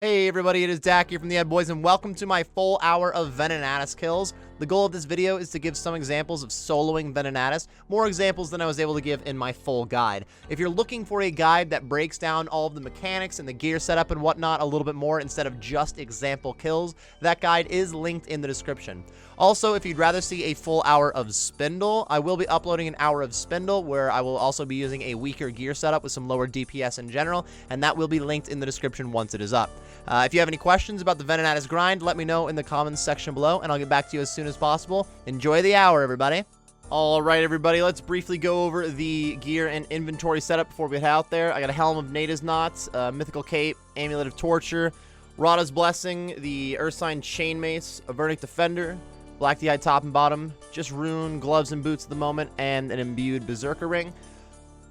Hey everybody, it is Dak here from the Ed Boys, and welcome to my full hour of Venenatis kills. The goal of this video is to give some examples of soloing Venenatis, more examples than I was able to give in my full guide. If you're looking for a guide that breaks down all of the mechanics and the gear setup and whatnot a little bit more instead of just example kills, that guide is linked in the description. Also, if you'd rather see a full hour of Spindel, I will be uploading an hour of Spindel where I will also be using a weaker gear setup with some lower DPS in general, and that will be linked in the description once it is up. If you have any questions about the Venenatis grind, let me know in the comments section below, and I'll get back to you as soon as possible. Enjoy the hour, everybody. All right, everybody, let's briefly go over the gear and inventory setup before we head out there. I got a Helm of Nada's Knots, Mythical Cape, Amulet of Torture, Rada's Blessing, the Ursine Chainmace, a Vernic Defender, Black DI top and bottom, just rune, gloves and boots at the moment, and an imbued Berserker Ring.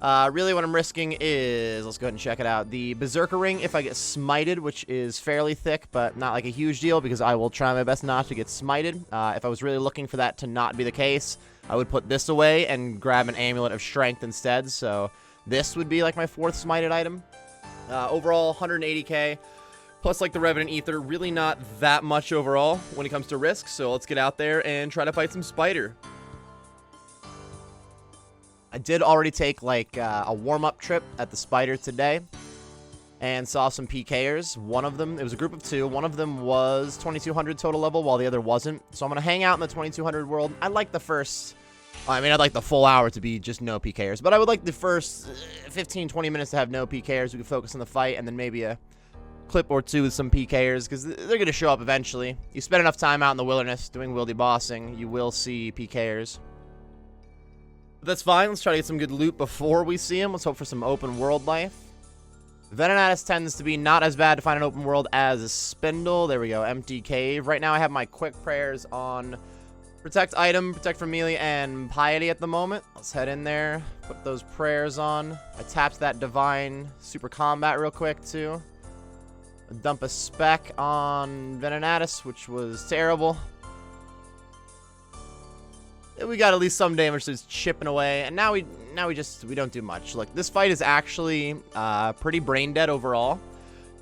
Really what I'm risking is, let's go ahead and check it out, the Berserker Ring if I get smited, which is fairly thick, but not like a huge deal because I will try my best not to get smited. If I was really looking for that to not be the case, I would put this away and grab an Amulet of Strength instead, so this would be like my fourth smited item. Overall, 180k. Plus, like the Revenant Ether, really not that much overall when it comes to risk, so let's get out there and try to fight some Spider. I did already take, like, a warm-up trip at the Spider today and saw some pkers. One of them, it was a group of two, one of them was 2200 total level while the other wasn't, so I'm going to hang out in the 2200 world. I'd like the first, I mean, I'd like the full hour to be just no pkers, but I would like the first 15-20 minutes to have no pkers. We could focus on the fight and then maybe a clip or two with some pkers because they're going to show up eventually. You spend enough time out in the wilderness doing wildy bossing, you will see pkers. But that's fine. Let's try to get some good loot before we see him. Let's hope for some open world life. Venenatis tends to be not as bad to find an open world as a Spindel. There we go. Empty cave. Right now I have my quick prayers on protect item, protect from melee, and piety at the moment. Let's head in there. Put those prayers on. I tapped that divine super combat real quick too. Dump a spec on Venenatis, which was terrible. We got at least some damage that's chipping away, and now we don't do much. Look, this fight is actually pretty brain dead overall.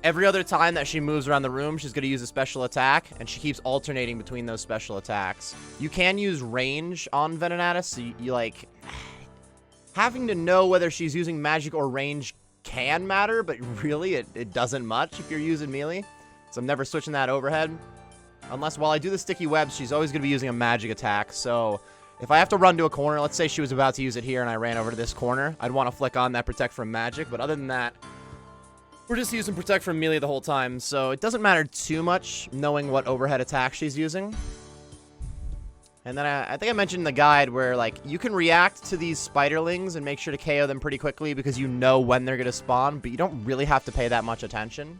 Every other time that she moves around the room, she's going to use a special attack, and she keeps alternating between those special attacks. You can use range on Venenatis, so you like having to know whether she's using magic or range can matter, but really it doesn't much if you're using melee. So I'm never switching that overhead. Unless while I do the sticky webs, she's always going to be using a magic attack. So if I have to run to a corner, let's say she was about to use it here and I ran over to this corner, I'd want to flick on that protect from magic. But other than that, we're just using protect from melee the whole time. So it doesn't matter too much knowing what overhead attack she's using. And then I think I mentioned in the guide where, like, you can react to these spiderlings and make sure to KO them pretty quickly because you know when they're going to spawn, but you don't really have to pay that much attention.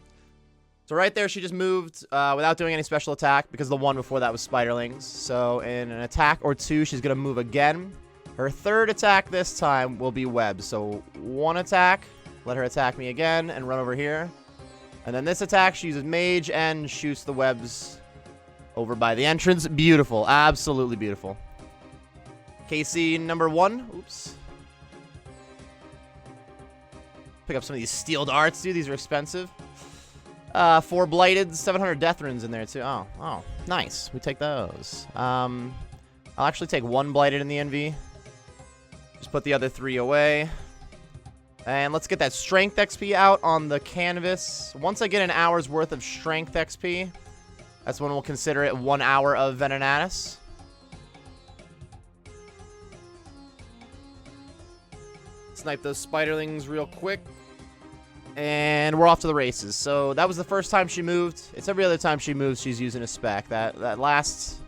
So right there, she just moved without doing any special attack because the one before that was spiderlings. So in an attack or two, she's going to move again. Her third attack this time will be webs. So one attack, let her attack me again and run over here. And then this attack, she uses mage and shoots the webs over by the entrance. Beautiful. Absolutely beautiful. KC number 1. Oops. Pick up some of these steel darts, dude. These are expensive. 4 blighted, 700 death runes in there, too. Oh, nice. We take those. I'll actually take 1 blighted in the NV. Just put the other 3 away. And let's get that strength XP out on the canvas. Once I get an hour's worth of strength XP, that's when we'll consider it 1 hour of Venenatis. Snipe those spiderlings real quick. And we're off to the races. So that was the first time she moved. It's every other time she moves, she's using a spec. That last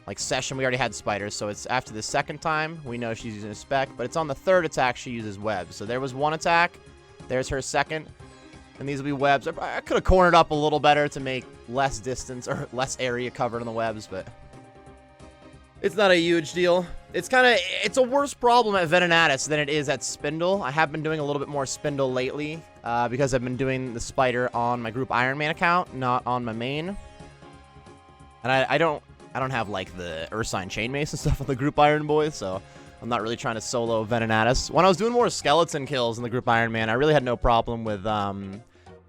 like session, we already had spiders. So it's after the second time, we know she's using a spec. But it's on the third attack she uses webs. So there was 1 attack. There's her second. And these will be webs. I could have cornered up a little better to make less distance or less area covered on the webs, but it's not a huge deal. It's a worse problem at Venenatis than it is at Spindel. I have been doing a little bit more Spindel lately because I've been doing the spider on my group Ironman account, not on my main. And I don't have like the Ursine Chainmace and stuff on the group Iron Boys, so I'm not really trying to solo Venenatis. When I was doing more skeleton kills in the group Ironman, I really had no problem with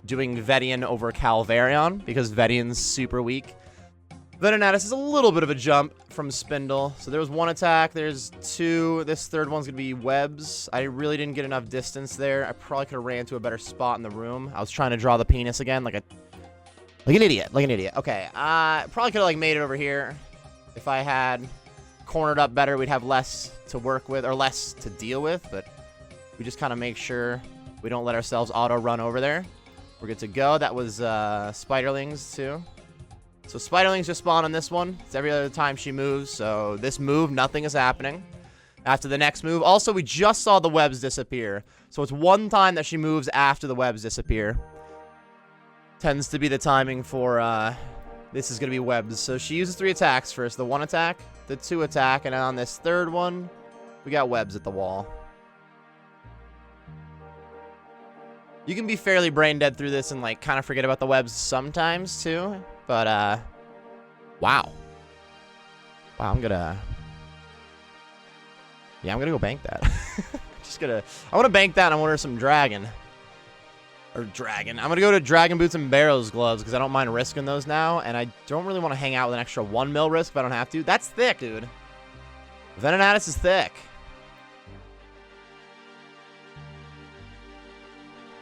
doing Vedian over Calvarion, because Vedian's super weak. Venenatis is a little bit of a jump from Spindel. So there was one attack, there's two. This third one's going to be webs. I really didn't get enough distance there. I probably could have ran to a better spot in the room. I was trying to draw the penis again like an idiot. Okay, probably could have like made it over here. If I had cornered up better, we'd have less to work with, or less to deal with, but we just kind of make sure we don't let ourselves auto run over there. We're good to go. That was spiderlings too. So spiderlings just spawn on this one. It's every other time she moves. So this move, nothing is happening. After the next move. Also, we just saw the webs disappear. So it's one time that she moves after the webs disappear. Tends to be the timing for, this is going to be webs. So she uses 3 attacks first. The 1 attack, the 2 attack, and on this third one, we got webs at the wall. You can be fairly brain dead through this and, like, kind of forget about the webs sometimes, too. But, wow. Wow, I'm gonna go bank that. I want to bank that and I want to order some dragon. I'm gonna go to dragon boots and barrows gloves because I don't mind risking those now. And I don't really want to hang out with an extra 1 mil risk if I don't have to. That's thick, dude. Venenatis is thick.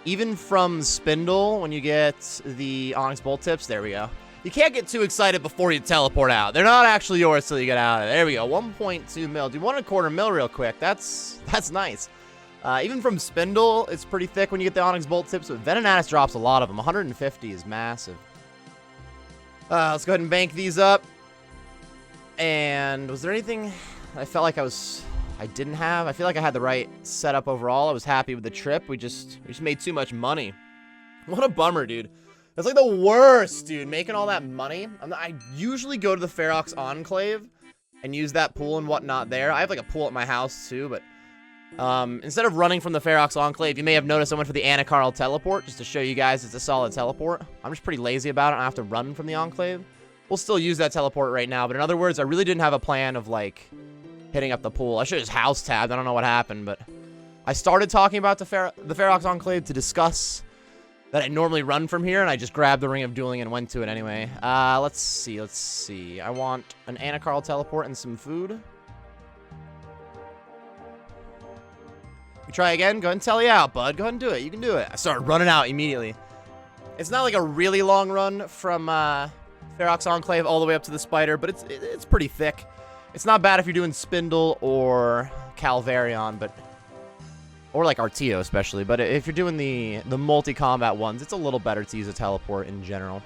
Even from Spindel, when you get the Onyx Bolt tips, there we go. You can't get too excited before you teleport out. They're not actually yours till you get out of it. There we go, 1.2 mil. Do 1.25 mil real quick. That's nice. Even from Spindel, it's pretty thick when you get the Onyx Bolt tips, but Venenatis drops a lot of them. 150 is massive. Let's go ahead and bank these up. And was there anything I felt like I didn't have? I feel like I had the right setup overall. I was happy with the trip. We just made too much money. What a bummer, dude. That's like the worst, dude. Making all that money. I usually go to the Ferox Enclave and use that pool and whatnot there. I have like a pool at my house too, but instead of running from the Ferox Enclave, you may have noticed I went for the Anacarl teleport just to show you guys it's a solid teleport. I'm just pretty lazy about it. I don't have to run from the Enclave. We'll still use that teleport right now, but in other words, I really didn't have a plan of like hitting up the pool. I should have just house tabbed. I don't know what happened, but I started talking about the Ferox Enclave to discuss that I normally run from here, and I just grabbed the Ring of Dueling and went to it anyway. Let's see. I want an Anacarl teleport and some food. You try again? Go ahead and tell you out, bud. Go ahead and do it. You can do it. I started running out immediately. It's not like a really long run from Ferox Enclave all the way up to the spider, but it's pretty thick. It's not bad if you're doing Spindel or Calvarion, but or like Artio especially, but if you're doing the multi-combat ones, it's a little better to use a teleport in general.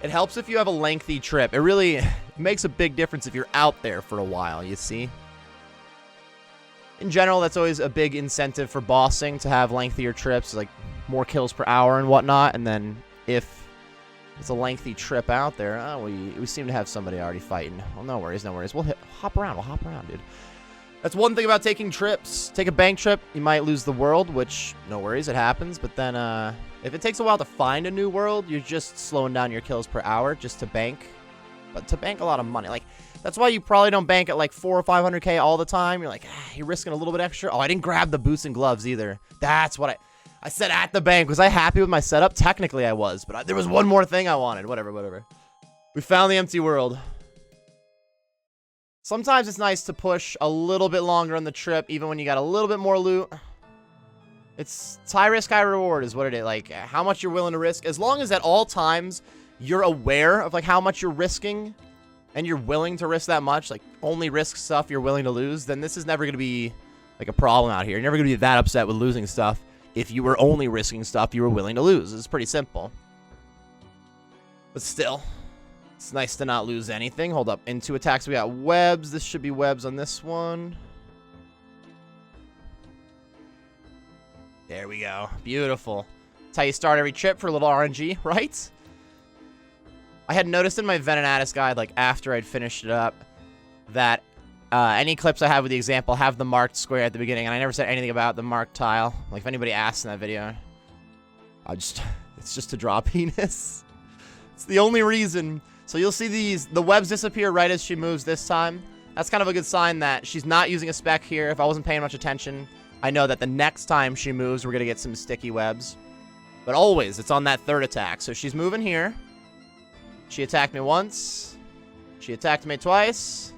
It helps if you have a lengthy trip. It really makes a big difference if you're out there for a while, you see? In general, that's always a big incentive for bossing, to have lengthier trips, like more kills per hour and whatnot, and then if it's a lengthy trip out there, we seem to have somebody already fighting. Well, no worries. We'll hop around, dude. That's one thing about taking trips. Take a bank trip, you might lose the world, which, no worries, it happens. But then, if it takes a while to find a new world, you're just slowing down your kills per hour just to bank. But to bank a lot of money. Like, that's why you probably don't bank at, like, 400 or 500K all the time. You're like, you're risking a little bit extra. Oh, I didn't grab the boots and gloves either. That's what I said at the bank. Was I happy with my setup? Technically, I was. But there was one more thing I wanted. Whatever. We found the empty world. Sometimes it's nice to push a little bit longer on the trip, even when you got a little bit more loot. It's high risk, high reward is what it is. Like, how much you're willing to risk. As long as at all times you're aware of, like, how much you're risking and you're willing to risk that much, like, only risk stuff you're willing to lose, then this is never going to be, like, a problem out here. You're never going to be that upset with losing stuff if you were only risking stuff you were willing to lose. It's pretty simple. But still, it's nice to not lose anything. Hold up. In 2 attacks, we got webs. This should be webs on this one. There we go. Beautiful. That's how you start every trip for a little RNG, right? I had noticed in my Venenatis guide, like, after I'd finished it up, that any clips I have with the example have the marked square at the beginning, and I never said anything about the marked tile. Like, if anybody asks in that video, it's just to draw a penis. It's the only reason. So you'll see the webs disappear right as she moves this time. That's kind of a good sign that she's not using a spec here. If I wasn't paying much attention, I know that the next time she moves, we're going to get some sticky webs. But always, it's on that third attack. So she's moving here. She attacked me once. She attacked me twice.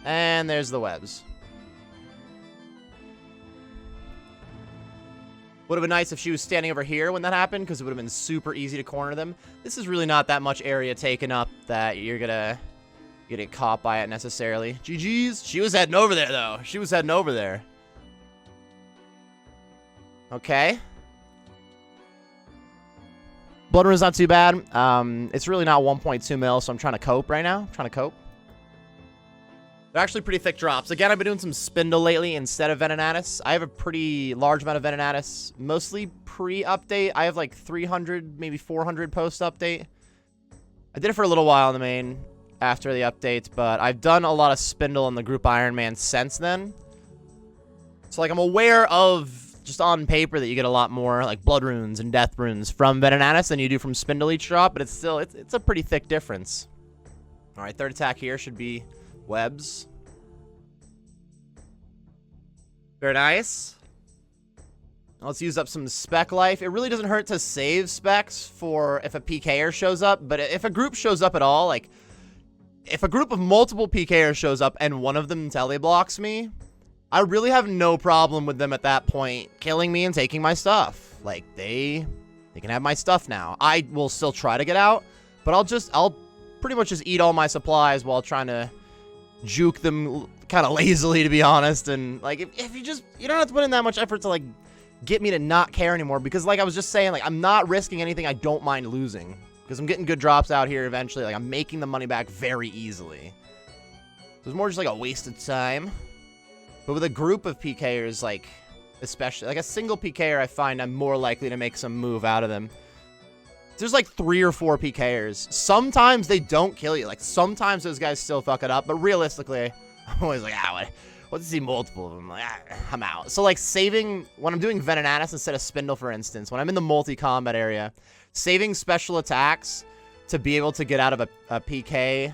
And there's the webs. Would have been nice if she was standing over here when that happened, because it would have been super easy to corner them. This is really not that much area taken up that you're gonna get caught by it necessarily. GG's. She was heading over there, though. She was heading over there. Okay. Blood Rune's not too bad. It's really not 1.2 mil, so I'm trying to cope right now. They're actually pretty thick drops. Again, I've been doing some Spindel lately instead of Venenatis. I have a pretty large amount of Venenatis, mostly pre-update. I have like 300, maybe 400 post-update. I did it for a little while in the main after the update, but I've done a lot of Spindel in the group Ironman since then. So like I'm aware of, just on paper, that you get a lot more like blood runes and death runes from Venenatis than you do from Spindel each drop, but it's still, it's a pretty thick difference. All right, third attack here should be webs. Very nice. Let's use up some spec life. It really doesn't hurt to save specs for if a PKer shows up, but if a group shows up at all, like if a group of multiple PKers shows up and one of them teleblocks me, I really have no problem with them at that point killing me and taking my stuff. Like they can have my stuff now. I will still try to get out, but I'll pretty much just eat all my supplies while trying to juke them kind of lazily, to be honest. And like if you don't have to put in that much effort to like get me to not care anymore, because like I was just saying, like I'm not risking anything I don't mind losing, because I'm getting good drops out here eventually. Like I'm making the money back very easily. So it's more just like a waste of time. But with a group of PKers, like especially like a single PKer, I find I'm more likely to make some move out of them. There's like 3 or 4 PKers. Sometimes they don't kill you. Like sometimes those guys still fuck it up, but realistically, I'm always like, what to see multiple of them? Like, I'm out. So like saving, when I'm doing Venenatis instead of Spindel, for instance, when I'm in the multi-combat area, saving special attacks to be able to get out of a PK,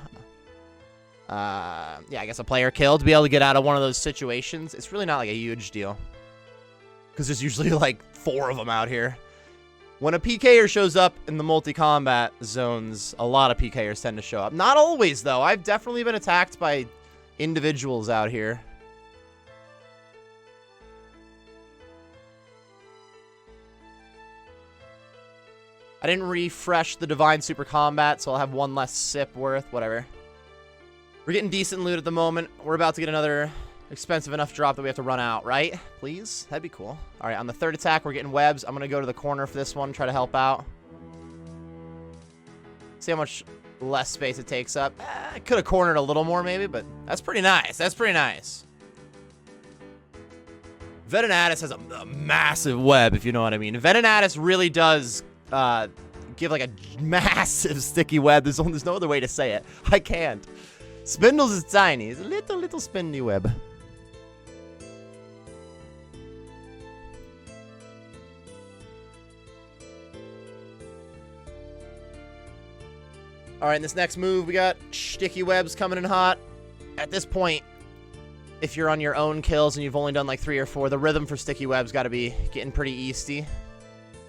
yeah, I guess a player kill, to be able to get out of one of those situations, it's really not like a huge deal. Because there's usually like 4 of them out here. When a PKer shows up in the multi-combat zones, a lot of PKers tend to show up. Not always, though. I've definitely been attacked by individuals out here. I didn't refresh the Divine Super Combat, so I'll have 1 less sip worth. Whatever. We're getting decent loot at the moment. We're about to get another expensive enough drop that we have to run out, right? Please? That'd be cool. All right, on the third attack, we're getting webs. I'm going to go to the corner for this one, try to help out. See how much less space it takes up. I could have cornered a little more, maybe, but that's pretty nice. That's pretty nice. Venenatis has a massive web, if you know what I mean. Venenatis really does give, like, a massive sticky web. There's no other way to say it. I can't. Spindel's is tiny. It's a little spindy web. All right, in this next move, we got sticky webs coming in hot. At this point, if you're on your own kills and you've only done like 3 or 4, the rhythm for sticky webs got to be getting pretty easty.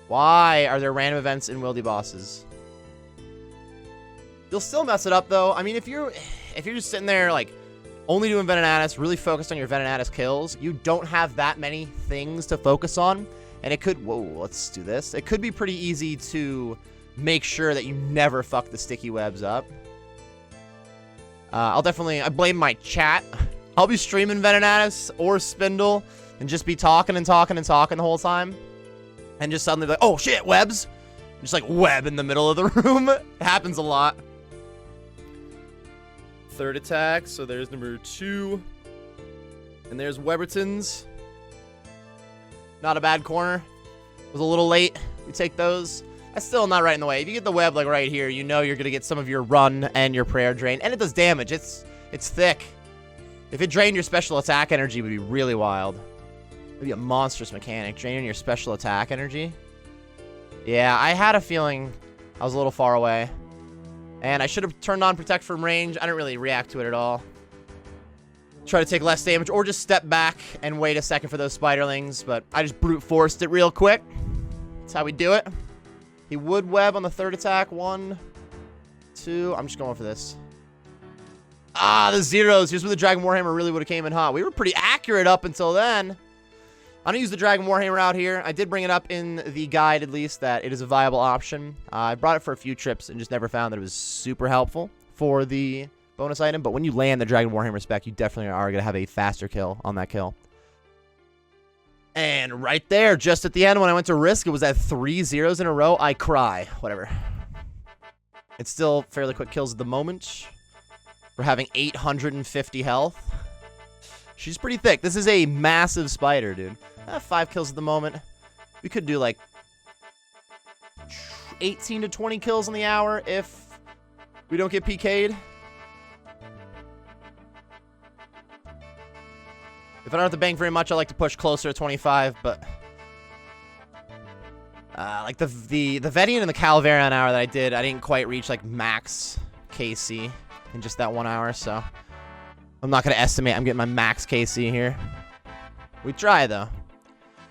Why are there random events in wildy bosses? You'll still mess it up, though. I mean, if you're just sitting there, like, only doing Venenatis, really focused on your Venenatis kills, you don't have that many things to focus on, and it could... Whoa, let's do this. It could be pretty easy to make sure that you never fuck the sticky webs up. I blame my chat. I'll be streaming Venenatis or Spindel and just be talking and talking and talking the whole time. And just suddenly be like, oh shit, webs. Just like web in the middle of the room. It happens a lot. Third attack, so there's number 2. And there's Webertons. Not a bad corner. Was a little late. We take those. That's still not right in the way. If you get the web like right here, you know you're gonna get some of your run and your prayer drain. And it does damage. It's thick. If it drained your special attack energy, it would be really wild. It would be a monstrous mechanic. Draining your special attack energy. Yeah, I had a feeling I was a little far away. And I should have turned on Protect from range. I didn't really react to it at all. Try to take less damage, or just step back and wait a second for those spiderlings. But I just brute forced it real quick. That's how we do it. He would web on the third attack. 1, 2. I'm just going for this. Ah, the zeros. Here's where the Dragon Warhammer really would have came in hot. We were pretty accurate up until then. I'm going to use the Dragon Warhammer out here. I did bring it up in the guide, at least, that it is a viable option. I brought it for a few trips and just never found that it was super helpful for the bonus item. But when you land the Dragon Warhammer spec, you definitely are going to have a faster kill on that kill. And right there, just at the end, when I went to risk, it was at 3 zeros in a row. I cry. Whatever. It's still fairly quick kills at the moment. We're having 850 health. She's pretty thick. This is a massive spider, dude. 5 kills at the moment. We could do like 18 to 20 kills on the hour if we don't get PK'd. If I don't have to bank very much, I like to push closer to 25, but like the Vedian and the Calvarian hour that I did, I didn't quite reach like max KC in just that 1 hour, so I'm not going to estimate I'm getting my max KC here. We try, though.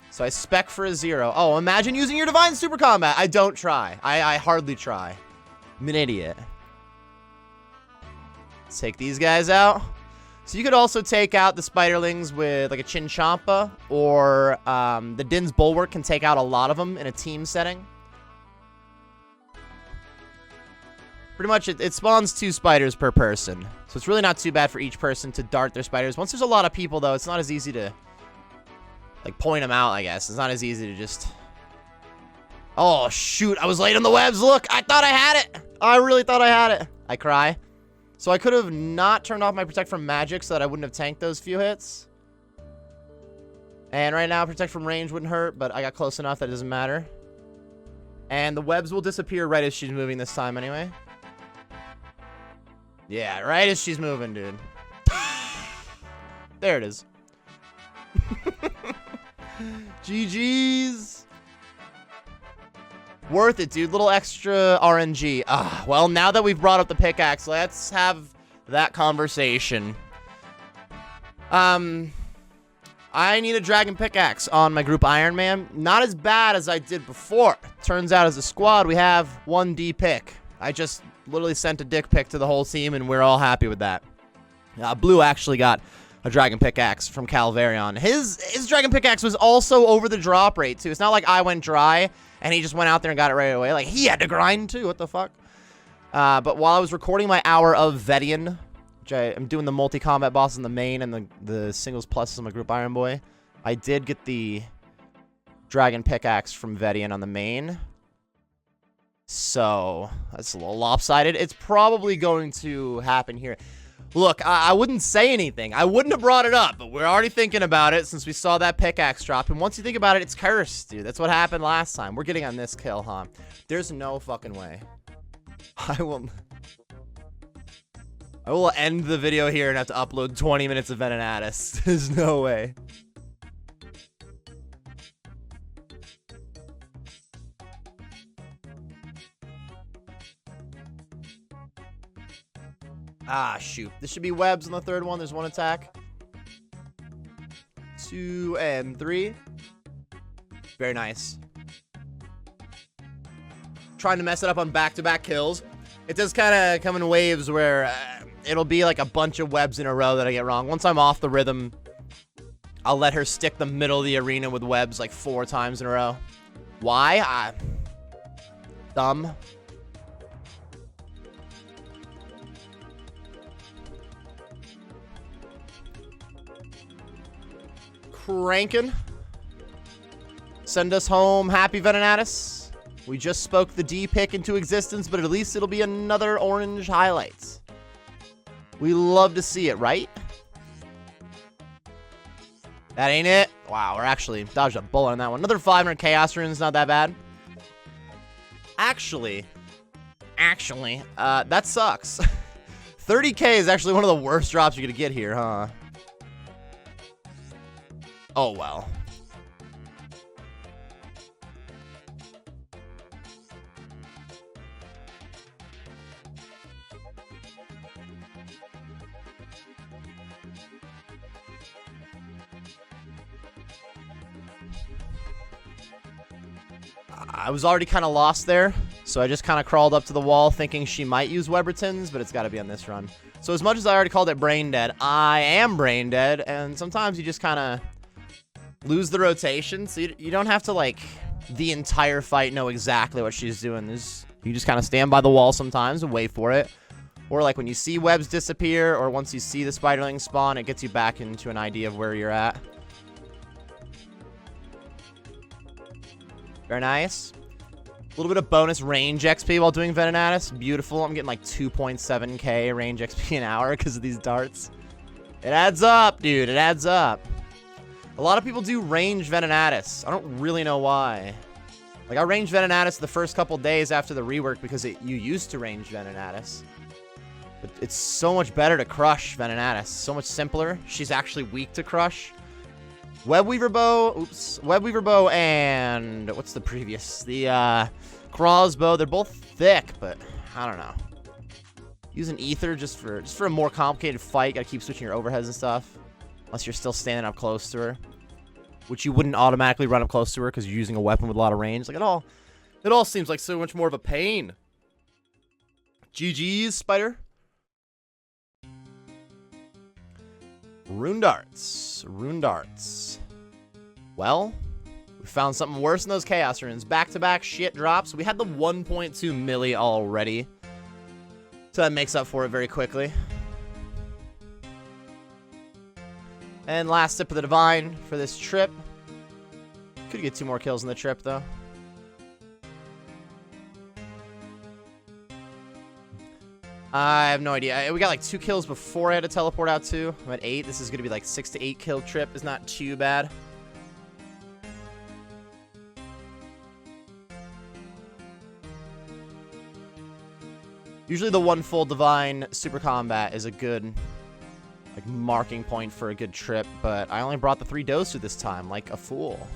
So I spec for a 0. Oh, imagine using your Divine Super Combat. I don't try. I hardly try. I'm an idiot. Let's take these guys out. So you could also take out the Spiderlings with like a Chinchampa, or the Din's Bulwark can take out a lot of them in a team setting. Pretty much, it spawns 2 spiders per person. So it's really not too bad for each person to dart their spiders. Once there's a lot of people, though, it's not as easy to, like, point them out, I guess. It's not as easy to just... Oh, shoot. I was late on the webs. Look, I thought I had it. I really thought I had it. I cry. So I could have not turned off my Protect from Magic so that I wouldn't have tanked those few hits. And right now, Protect from Range wouldn't hurt, but I got close enough that it doesn't matter. And the webs will disappear right as she's moving this time anyway. Yeah, right as she's moving, dude. There it is. GG's. Worth it, dude. Little extra RNG. Well, now that we've brought up the pickaxe, let's have that conversation. I need a dragon pickaxe on my group Ironman. Not as bad as I did before. Turns out as a squad, we have 1D pick. I just literally sent a dick pic to the whole team, and we're all happy with that. Blue actually got a dragon pickaxe from Calvarion. His dragon pickaxe was also over the drop rate, too. It's not like I went dry, and he just went out there and got it right away. Like, he had to grind, too. What the fuck? But while I was recording my Hour of Vedian, which I'm doing the multi-combat bosses in the main and the singles pluses on my group Iron Boy, I did get the dragon pickaxe from Vedian on the main. So, that's a little lopsided. It's probably going to happen here. Look, I wouldn't say anything. I wouldn't have brought it up, but we're already thinking about it since we saw that pickaxe drop. And once you think about it, it's cursed, dude. That's what happened last time. We're getting on this kill, huh? There's no fucking way. I will end the video here and have to upload 20 minutes of Venenatis. There's no way. Ah, shoot. This should be webs on the third one. There's 1 attack. 2 and 3. Very nice. Trying to mess it up on back-to-back kills. It does kind of come in waves where it'll be like a bunch of webs in a row that I get wrong. Once I'm off the rhythm, I'll let her stick the middle of the arena with webs like 4 times in a row. Why? Dumb. Cranking. Send us home, happy Venenatis. We just spoke the D pick into existence, but at least it'll be another orange highlight. We love to see it, right? That ain't it. Wow, we're actually dodged a bullet on that one. Another 500 Chaos Runes, not that bad. Actually, that sucks. 30k is actually one of the worst drops you're gonna get here, huh? Oh, well. I was already kind of lost there, so I just kind of crawled up to the wall thinking she might use Webertons, but it's got to be on this run. So as much as I already called it brain dead, I am brain dead, and sometimes you just kind of lose the rotation, so you don't have to, like, the entire fight know exactly what she's doing. You just kind of stand by the wall sometimes and wait for it. Or, like, when you see webs disappear, or once you see the spiderling spawn, it gets you back into an idea of where you're at. Very nice. A little bit of bonus range XP while doing Venenatis. Beautiful. I'm getting like 2.7k range XP an hour because of these darts. It adds up, dude. It adds up. A lot of people do range Venenatis. I don't really know why. Like, I ranged Venenatis the first couple days after the rework because you used to range Venenatis. But it's so much better to crush Venenatis. So much simpler. She's actually weak to crush. Webweaver bow, Webweaver bow, and what's the previous? The crossbow. They're both thick, but I don't know. Using ether just for a more complicated fight. Gotta keep switching your overheads and stuff, unless you're still standing up close to her, which you wouldn't automatically run up close to her because you're using a weapon with a lot of range. Like, it all seems like so much more of a pain. GG's, Spider. Rune darts. Rune darts. Well, we found something worse than those Chaos Runes. Back-to-back shit drops. We had the 1.2 milli already. So that makes up for it very quickly. And last sip of the Divine for this trip. Could get 2 more kills in the trip, though. I have no idea. We got like 2 kills before I had to teleport out too. I'm at 8. This is going to be like 6 to 8 kill trip. It's not too bad. Usually the 1 full Divine Super Combat is a good like marking point for a good trip, but I only brought the 3 Dosu this time, like a fool.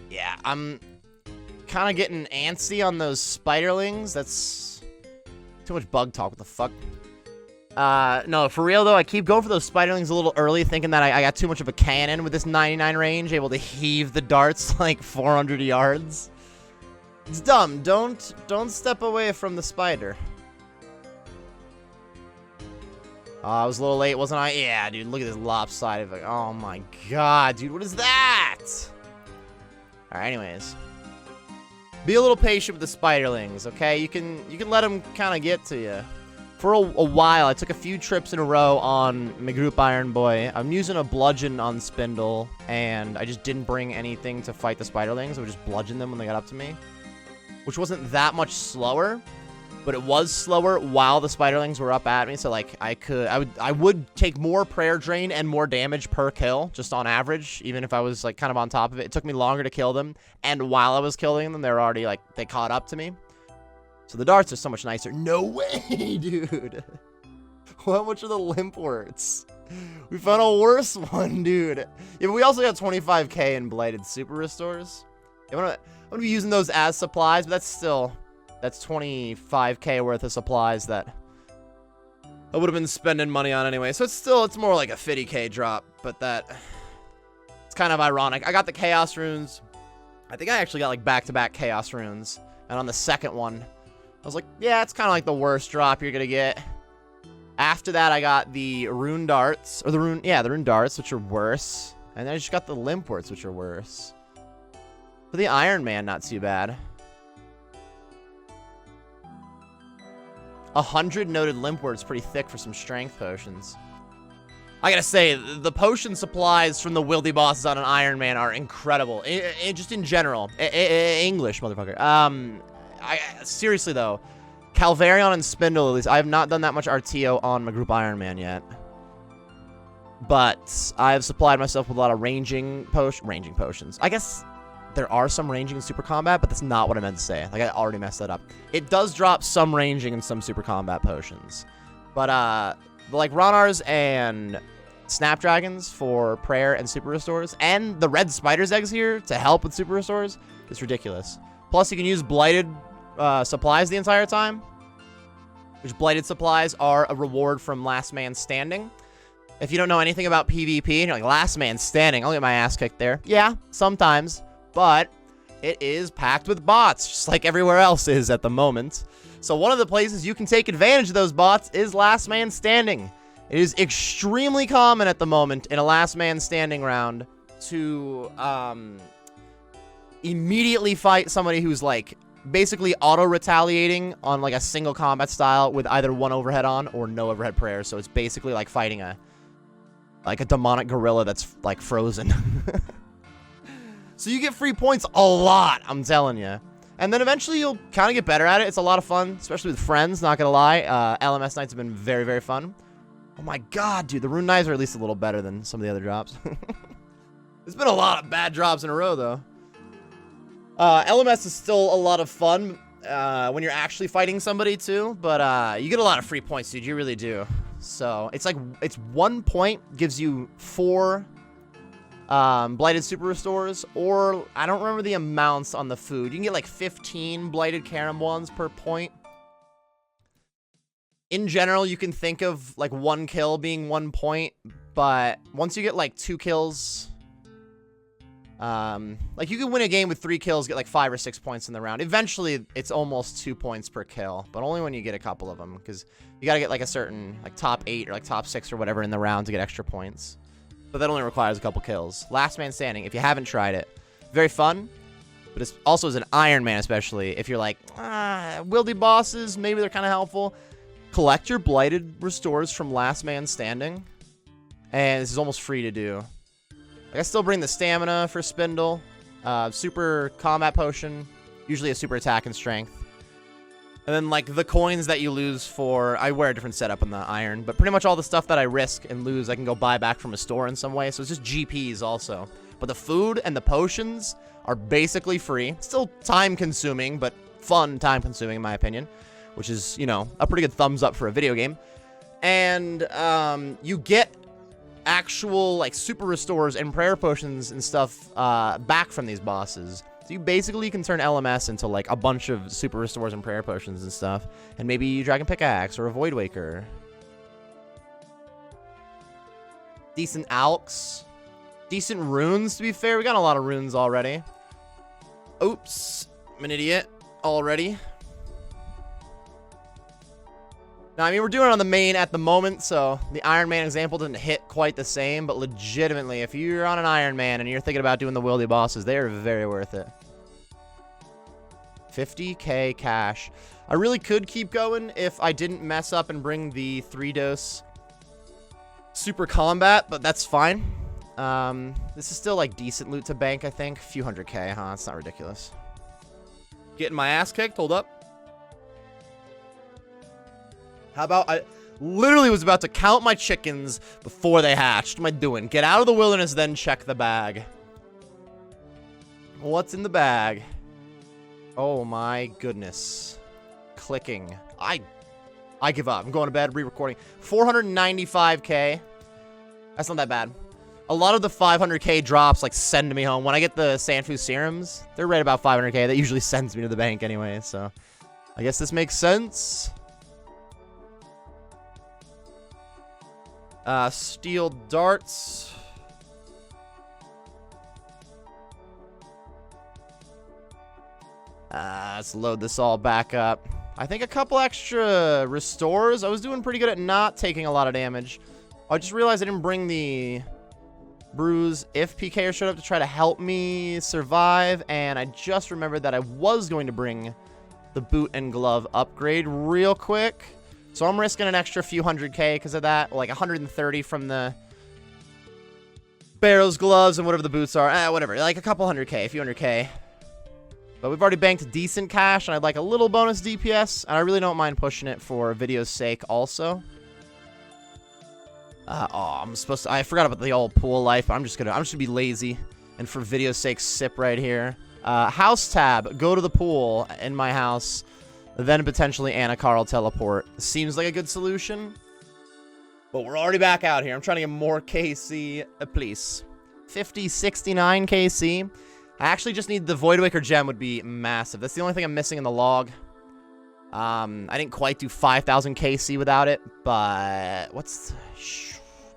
Yeah, I'm kind of getting antsy on those spiderlings. That's too much bug talk. What the fuck? No, for real, though, I keep going for those spiderlings a little early, thinking that I got too much of a cannon with this 99 range, able to heave the darts like 400 yards. It's dumb. Don't step away from the spider. I was a little late, wasn't I? Yeah, dude, look at this lopsided. Like, oh my god, dude, what is that? Alright, anyways. Be a little patient with the spiderlings, okay? You can let them kind of get to you. For a while, I took a few trips in a row on my group Iron Boy. I'm using a bludgeon on Spindel, and I just didn't bring anything to fight the spiderlings. I would just bludgeon them when they got up to me, which wasn't that much slower, but it was slower while the spiderlings were up at me. So like I would take more prayer drain and more damage per kill, just on average, even if I was like kind of on top of it. It took me longer to kill them, and while I was killing them, they were already like they caught up to me. So the darts are so much nicer. No way, dude. How much are the limp words? We found a worse one, dude. Yeah, but we also got 25k in blighted super restores. I'm gonna be using those as supplies, but that's 25k worth of supplies that I would have been spending money on anyway. So it's more like a 50k drop, but it's kind of ironic. I got the Chaos Runes. I think I actually got like back-to-back Chaos Runes, and on the second one, I was like, yeah, it's kind of like the worst drop you're gonna get. After that, I got the Rune Darts, or the Rune Darts, which are worse, and then I just got the Limp Words, which are worse. For the Ironman, not too bad. 100 noted Limp Words, pretty thick for some strength potions. I gotta say, the potion supplies from the wildy bosses on an Ironman are incredible. Just in general, English, motherfucker. Seriously though, Calvarion and Spindel, at least, I have not done that much RTO on my group Ironman yet. But I have supplied myself with a lot of ranging potions. I guess there are some ranging in Super Combat, but that's not what I meant to say. Like, I already messed that up. It does drop some ranging in some Super Combat potions. But, like, Ronars and Snapdragons for prayer and super restores, and the red spider's eggs here to help with super restores, it's ridiculous. Plus, you can use blighted supplies the entire time, which blighted supplies are a reward from last man standing. If you don't know anything about PvP and you're like, last man standing, I'll get my ass kicked there. Yeah, sometimes, but it is packed with bots, just like everywhere else is at the moment. So one of the places you can take advantage of those bots is last man standing. It is extremely common at the moment in a last man standing round to immediately fight somebody who's like basically auto-retaliating on like a single combat style with either one overhead on or no overhead prayer. So it's basically like fighting a demonic gorilla that's like frozen. So you get free points a lot, I'm telling you. And then eventually you'll kind of get better at it. It's a lot of fun, especially with friends, not gonna lie. LMS nights have been very, very fun. Oh my god, dude, the rune knives are at least a little better than some of the other drops. There's been a lot of bad drops in a row, though. LMS is still a lot of fun when you're actually fighting somebody, too. But you get a lot of free points, dude. You really do. So it's like, it's 1 point gives you 4 blighted super restores, or I don't remember the amounts on the food. You can get like 15 blighted carom ones per point. In general, you can think of like 1 kill being 1 point, but once you get like 2 kills, like you can win a game with 3 kills, get like 5 or 6 points in the round. Eventually, it's almost 2 points per kill, but only when you get a couple of them, because you gotta get like a certain like top 8 or like top 6 or whatever in the round to get extra points. But that only requires a couple kills. Last man standing, if you haven't tried it, very fun. But it's also as an Ironman, especially if you're like, wildy bosses, maybe they're kind of helpful. Collect your blighted restores from last man standing, and this is almost free to do. Like, I still bring the stamina for Spindel, super combat potion, usually a super attack and strength. And then, like, the coins that you lose for... I wear a different setup on the iron, but pretty much all the stuff that I risk and lose, I can go buy back from a store in some way, so it's just GPs also. But the food and the potions are basically free. Still time-consuming, but fun time-consuming, in my opinion, which is, you know, a pretty good thumbs up for a video game. And you get actual, like, super restores and prayer potions and stuff back from these bosses. So you basically can turn LMS into, like, a bunch of super restores and prayer potions and stuff. And maybe Dragon Pickaxe or a Void Waker. Decent alks. Decent runes, to be fair. We got a lot of runes already. Oops. I'm an idiot already. Now, I mean, we're doing it on the main at the moment, so the Iron Man example didn't hit quite the same, but legitimately, if you're on an Iron Man and you're thinking about doing the wildy bosses, they are very worth it. 50k cash. I really could keep going if I didn't mess up and bring the 3-dose super combat, but that's fine. This is still, like, decent loot to bank, I think. A few 100k, huh? It's not ridiculous. Getting my ass kicked? Hold up. How about I literally was about to count my chickens before they hatched. What am I doing? Get out of the wilderness, then check the bag. What's in the bag? Oh my goodness. Clicking. I give up. I'm going to bed, re-recording. 495k. That's not that bad. A lot of the 500k drops like send me home. When I get the Sanfu serums, they're right about 500k. That usually sends me to the bank anyway, so I guess this makes sense. Steel darts. Let's load this all back up. I think a couple extra restores. I was doing pretty good at not taking a lot of damage. I just realized I didn't bring the bruise if pkers showed up to try to help me survive, and I just remembered that I was going to bring the boot and glove upgrade real quick. So I'm risking an extra few 100k because of that. Like 130 from the barrels, gloves, and whatever the boots are. Whatever. Like a couple 100k, a few 100k. But we've already banked decent cash, and I'd like a little bonus DPS. And I really don't mind pushing it for video's sake also. I forgot about the old pool life. I'm just gonna be lazy. And for video's sake, sip right here. House tab. Go to the pool in my house. Then potentially Anna Carl teleport. Seems like a good solution. But we're already back out here. I'm trying to get more KC, please. 50, 69 KC. I actually just need the Void Waker gem would be massive. That's the only thing I'm missing in the log. I didn't quite do 5,000 KC without it, but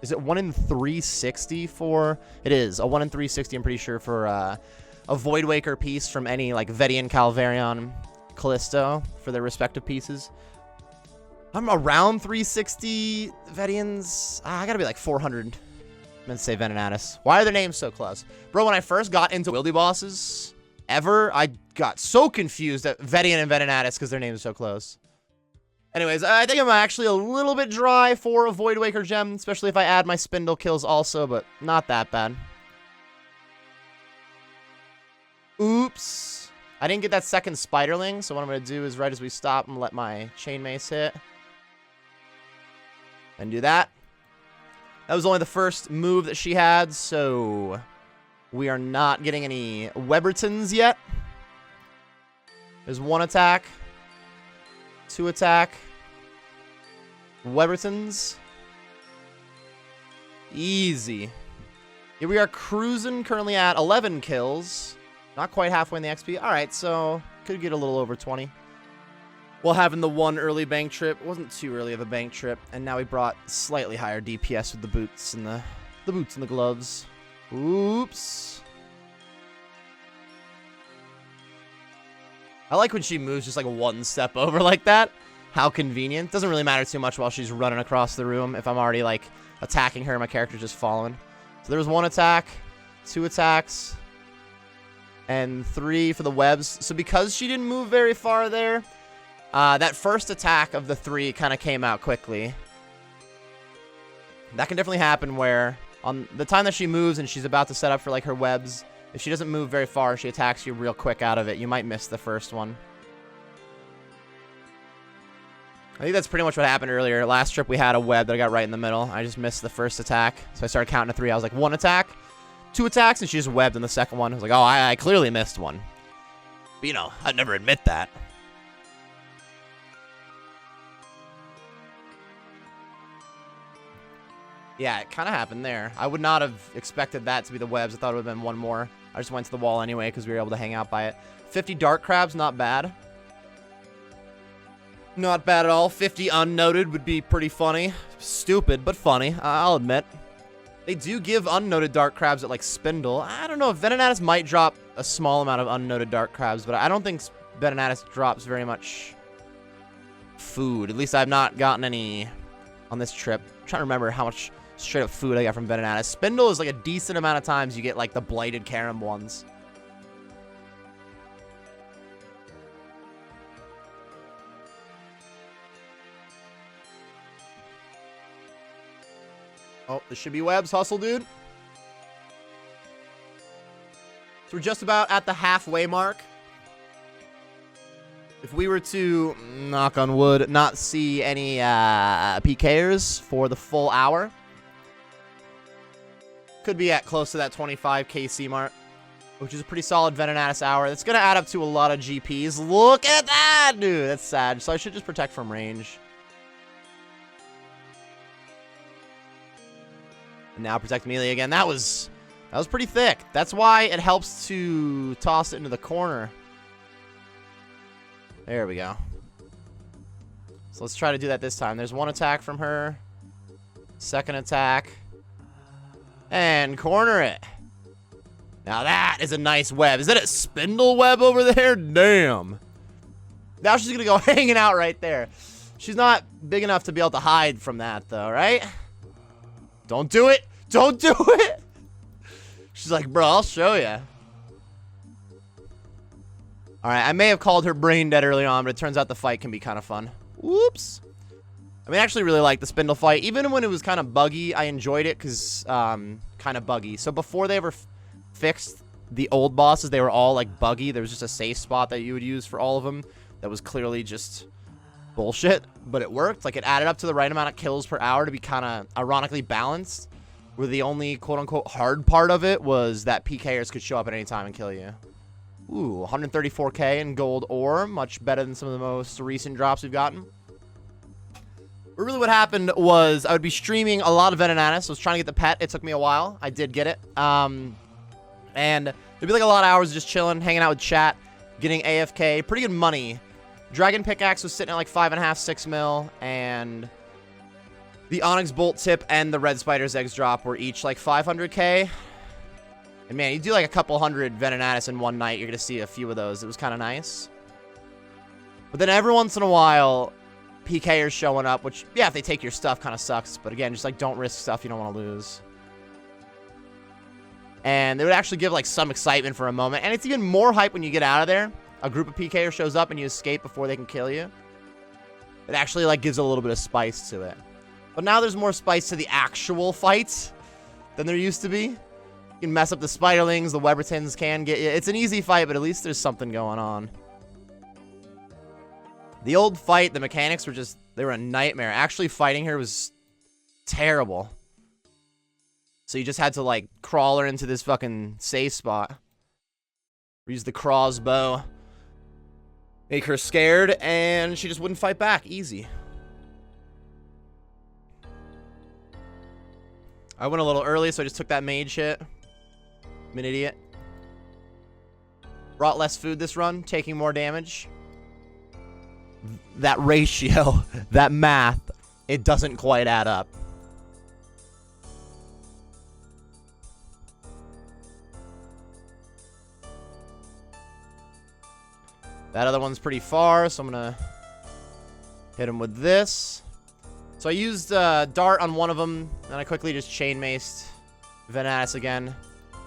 is it 1 in 360 for? It is a 1 in 360. I'm pretty sure for a Void Waker piece from any like Vedian, Calvarion, Callisto for their respective pieces. I'm around 360 Vedians. I gotta be like 400. I meant to say Venenatis. Why are their names so close? Bro, when I first got into wildy bosses ever, I got so confused at Vedian and Venenatis because their names are so close. Anyways, I think I'm actually a little bit dry for a Void Waker gem, especially if I add my Spindel kills also, but not that bad. Oops. I didn't get that second Spiderling, so what I'm going to do is right as we stop, I'm going to let my Chainmace hit. And do that. That was only the first move that she had, so we are not getting any Webertons yet. There's 1 attack. 2 attack. Webertons. Easy. Here we are cruising, currently at 11 kills. Not quite halfway in the XP. Alright, so could get a little over 20. While having the 1 early bank trip. Wasn't too early of a bank trip. And now we brought slightly higher DPS with the boots and the boots and the gloves. Oops. I like when she moves just like 1 step over like that. How convenient. Doesn't really matter too much while she's running across the room. If I'm already like attacking her, my character's just following. So there was 1 attack, 2 attacks, and 3 for the webs. So because she didn't move very far there, that first attack of the 3 kind of came out quickly. That can definitely happen where on the time that she moves and she's about to set up for like her webs, if she doesn't move very far, she attacks you real quick out of it. You might miss the first one. I think that's pretty much what happened earlier. Last trip we had a web that I got right in the middle. I just missed the first attack. So I started counting to 3. I was like, 1 attack, 2 attacks, and she just webbed in the second one. I was like, oh, I clearly missed one. But, you know, I'd never admit that. Yeah, it kind of happened there. I would not have expected that to be the webs. I thought it would have been 1 more. I just went to the wall anyway because we were able to hang out by it. 50 dark crabs, not bad. Not bad at all. 50 unnoted would be pretty funny. Stupid, but funny, I'll admit. They do give unnoted dark crabs at like Spindel. I don't know if Venenatis might drop a small amount of unnoted dark crabs, but I don't think Venenatis drops very much food. At least I've not gotten any on this trip. I'm trying to remember how much straight up food I got from Venenatis. Spindel is like a decent amount of times you get like the blighted carom ones. Oh, this should be webs. Hustle, dude. So we're just about at the halfway mark. If we were to, knock on wood, not see any pkers for the full hour, could be at close to that 25 KC mark, which is a pretty solid Venenatis hour. That's going to add up to a lot of GPs. Look at that, dude. That's sad. So I should just protect from range. And now protect melee again. That was pretty thick. That's why it helps to toss it into the corner. There we go. So let's try to do that this time. There's 1 attack from her. 2nd attack. And corner it. Now that is a nice web. Is that a Spindel web over there? Damn. Now she's going to go hanging out right there. She's not big enough to be able to hide from that, though, right? Don't do it. Don't do it. She's like, bro, I'll show you. All right, I may have called her brain dead early on, but it turns out the fight can be kind of fun. Whoops. I mean, I actually really like the Spindel fight. Even when it was kind of buggy, I enjoyed it because kind of buggy. So before they ever fixed the old bosses, they were all like buggy. There was just a safe spot that you would use for all of them that was clearly just bullshit, but it worked. Like, it added up to the right amount of kills per hour to be kind of ironically balanced, where the only quote-unquote hard part of it was that pkers could show up at any time and kill you. Ooh, 134k in gold ore. Much better than some of the most recent drops we've gotten. But really what happened was I would be streaming a lot of Venenatis. I was trying to get the pet. It took me a while. I did get it. And there'd be like a lot of hours just chilling, hanging out with chat, getting AFK. Pretty good money Dragon Pickaxe was sitting at like 5.5, 6 mil, and the Onyx Bolt Tip and the Red Spider's Eggs Drop were each like 500k. And man, you do like a couple hundred Venenatis in one night, you're gonna see a few of those. It was kind of nice. But then every once in a while, PKers showing up, which, yeah, if they take your stuff, kind of sucks. But again, just like don't risk stuff you don't want to lose. And they would actually give like some excitement for a moment. And it's even more hype when you get out of there. A group of PKers shows up and you escape before they can kill you. It actually like gives a little bit of spice to it. But now there's more spice to the actual fights than there used to be. You can mess up the Spiderlings, the Webertons can get you. It's an easy fight, but at least there's something going on. The old fight, the mechanics were just, they were a nightmare. Actually fighting her was terrible. So you just had to like crawl her into this fucking safe spot. Use the crossbow. Make her scared, and she just wouldn't fight back. Easy. I went a little early, so I just took that mage hit. I'm an idiot. Brought less food this run, taking more damage. That ratio, that math, it doesn't quite add up. That other one's pretty far, so I'm going to hit him with this. So I used Dart on one of them, and I quickly just Chainmaced Venenatis again,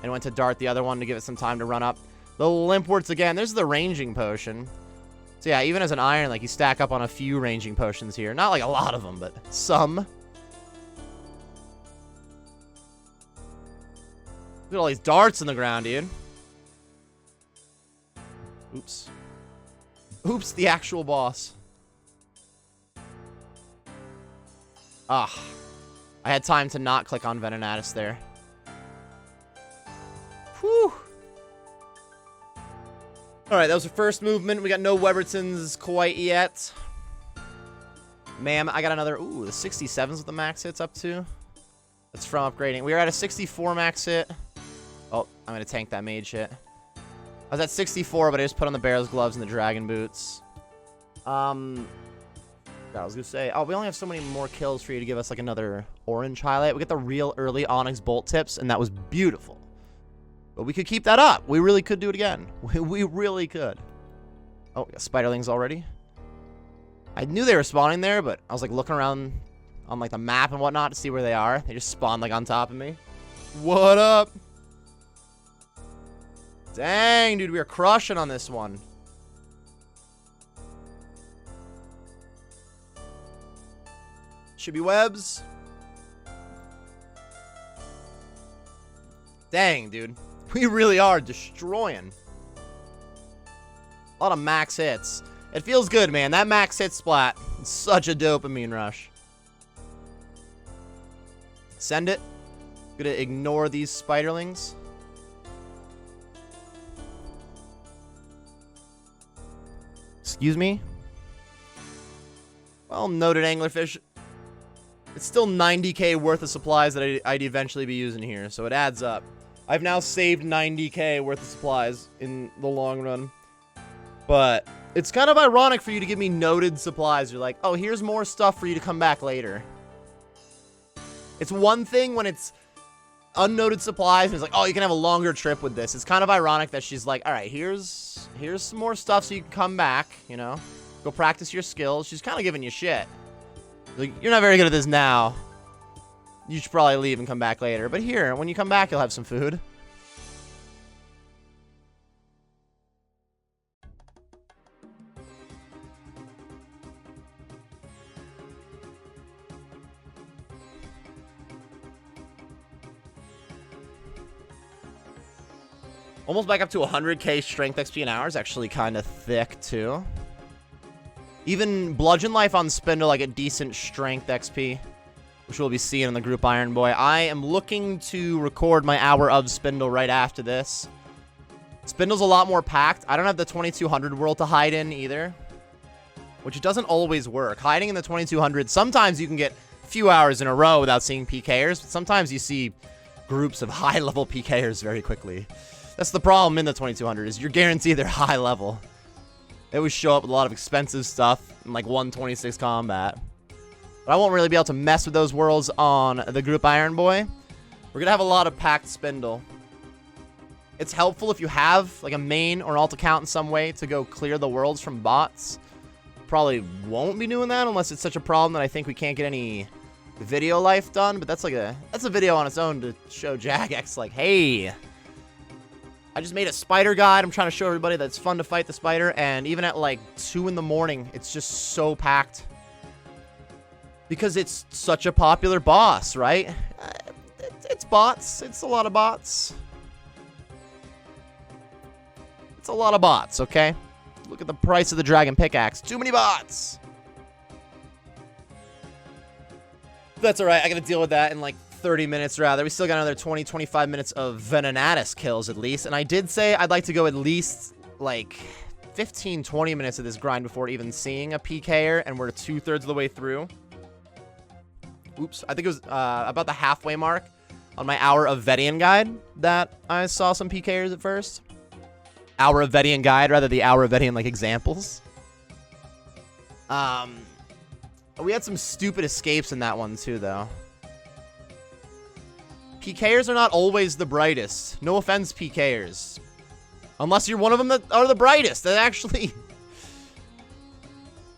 and went to Dart the other one to give it some time to run up. The Limpworts again, there's the ranging potion. So yeah, even as an iron, like you stack up on a few ranging potions here. Not like a lot of them, but some. Look at all these darts in the ground, dude. Oops. Oops, the actual boss. Ah. I had time to not click on Venenatis there. Whew. Alright, that was the first movement. We got no Webertons quite yet. Ma'am, I got another... Ooh, the 67's what the max hit's up to. That's from upgrading. We were at a 64 max hit. Oh, I'm going to tank that mage hit. I was at 64, but I just put on the Bear's Gloves and the Dragon Boots. I was going to say... Oh, we only have so many more kills for you to give us, like, another orange highlight. We get the real early Onyx Bolt Tips, and that was beautiful. But we could keep that up. We really could do it again. We really could. Oh, we got Spiderlings already. I knew they were spawning there, but I was, like, looking around on, like, the map and whatnot to see where they are. They just spawned, like, on top of me. What up? Dang, dude, we are crushing on this one. Should be webs. Dang, dude. We really are destroying. A lot of max hits. It feels good, man. That max hit splat. It's such a dopamine rush. Send it. Gonna ignore these Spiderlings. Excuse me? Well, noted anglerfish. It's still 90k worth of supplies that I'd eventually be using here, so it adds up. I've now saved 90k worth of supplies in the long run. But it's kind of ironic for you to give me noted supplies. You're like, oh, here's more stuff for you to come back later. It's one thing when it's unnoted supplies and it's like, oh, you can have a longer trip with this. It's kind of ironic that she's like, all right, here's some more stuff so you can come back, you know, go practice your skills. She's kind of giving you shit. Like, you're not very good at this now. You should probably leave and come back later. But here, when you come back, you'll have some food. Almost back up to 100k strength XP an hour is actually kind of thick, too. Even Bludgeon Life on Spindel, I get decent strength XP, which we'll be seeing in the group Iron Boy. I am looking to record my Hour of Spindel right after this. Spindel's a lot more packed. I don't have the 2200 world to hide in either, which doesn't always work. Hiding in the 2200, sometimes you can get a few hours in a row without seeing PKers, but sometimes you see groups of high-level PKers very quickly. That's the problem in the 2200, is you're guaranteed they're high level. They always show up with a lot of expensive stuff in like 126 combat. But I won't really be able to mess with those worlds on the group Iron Boy. We're going to have a lot of packed Spindel. It's helpful if you have like a main or alt account in some way to go clear the worlds from bots. Probably won't be doing that unless it's such a problem that I think we can't get any video life done. But that's a video on its own to show Jagex like, hey, I just made a spider guide. I'm trying to show everybody that it's fun to fight the spider. And even at like 2 in the morning, it's just so packed. Because it's such a popular boss, right? It's bots. It's a lot of bots. It's a lot of bots, okay? Look at the price of the dragon pickaxe. Too many bots. That's all right. I got to deal with that in like 30 minutes rather. We still got another 20, 25 minutes of Venenatis kills at least. And I did say I'd like to go at least like 15, 20 minutes of this grind before even seeing a PKer. And we're 2/3 of the way through. Oops. I think it was about the halfway mark on my Hour of Vedian guide that I saw some PKers at first. Hour of Vedian guide, rather the Hour of Vedian like examples. We had some stupid escapes in that one too, though. PKers are not always the brightest. No offense, PKers. Unless you're one of them that are the brightest. That actually,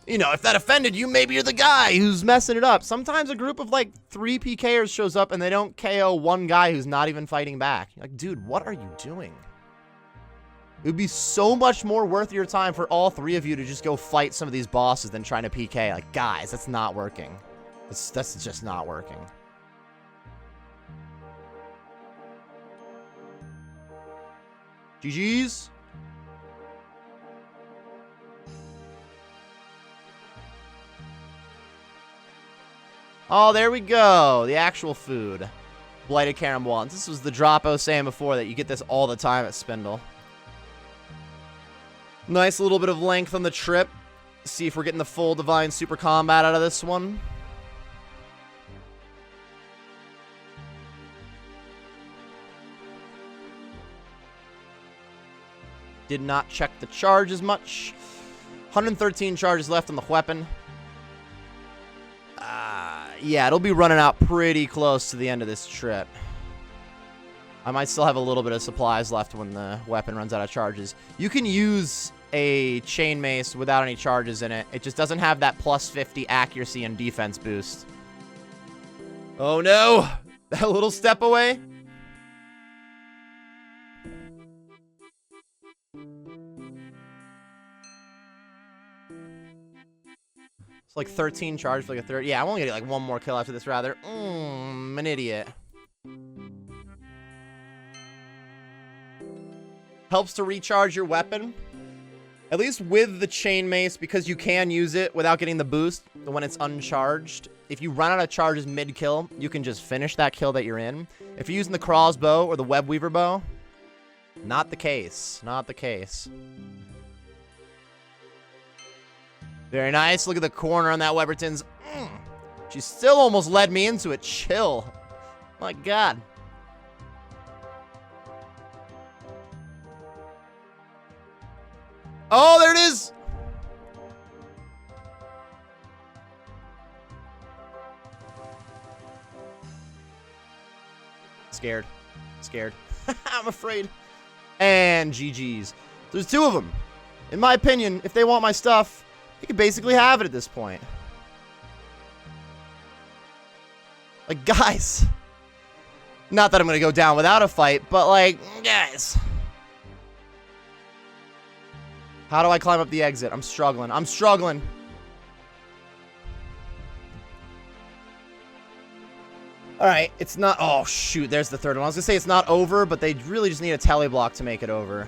you know, if that offended you, maybe you're the guy who's messing it up. Sometimes a group of like 3 PKers shows up and they don't KO one guy who's not even fighting back. You're like, dude, what are you doing? It would be so much more worth your time for all 3 of you to just go fight some of these bosses than trying to PK. Like, guys, that's not working. That's just not working. GG's. Oh, there we go. The actual food. Blighted Carambolans. This was the drop I was saying before that you get this all the time at Spindel. Nice little bit of length on the trip. See if we're getting the full Divine Super Combat out of this one. Did not check the charge as much. 113 charges left on the weapon. Yeah, it'll be running out pretty close to the end of this trip. I might still have a little bit of supplies left when the weapon runs out of charges. You can use a Chainmace without any charges in it. It just doesn't have that plus 50 accuracy and defense boost. Oh no! A little step away. It's like 13 charge for like a third. Yeah, I'm only gonna get like 1 more kill after this rather. I'm an idiot. Helps to recharge your weapon. At least with the Chainmace, because you can use it without getting the boost when it's uncharged. If you run out of charges mid-kill, you can just finish that kill that you're in. If you're using the crossbow or the web weaver bow, not the case. Not the case. Very nice. Look at the corner on that Weberton's. She still almost led me into it. Chill. My God. Oh, there it is. Scared. Scared. I'm afraid. And GG's. There's 2 of them. In my opinion, if they want my stuff, they could basically have it at this point. Like, guys. Not that I'm going to go down without a fight, but like, guys. How do I climb up the exit? I'm struggling. I'm struggling. All right, it's not... Oh, shoot. There's the third one. I was going to say it's not over, but they really just need a tele block to make it over.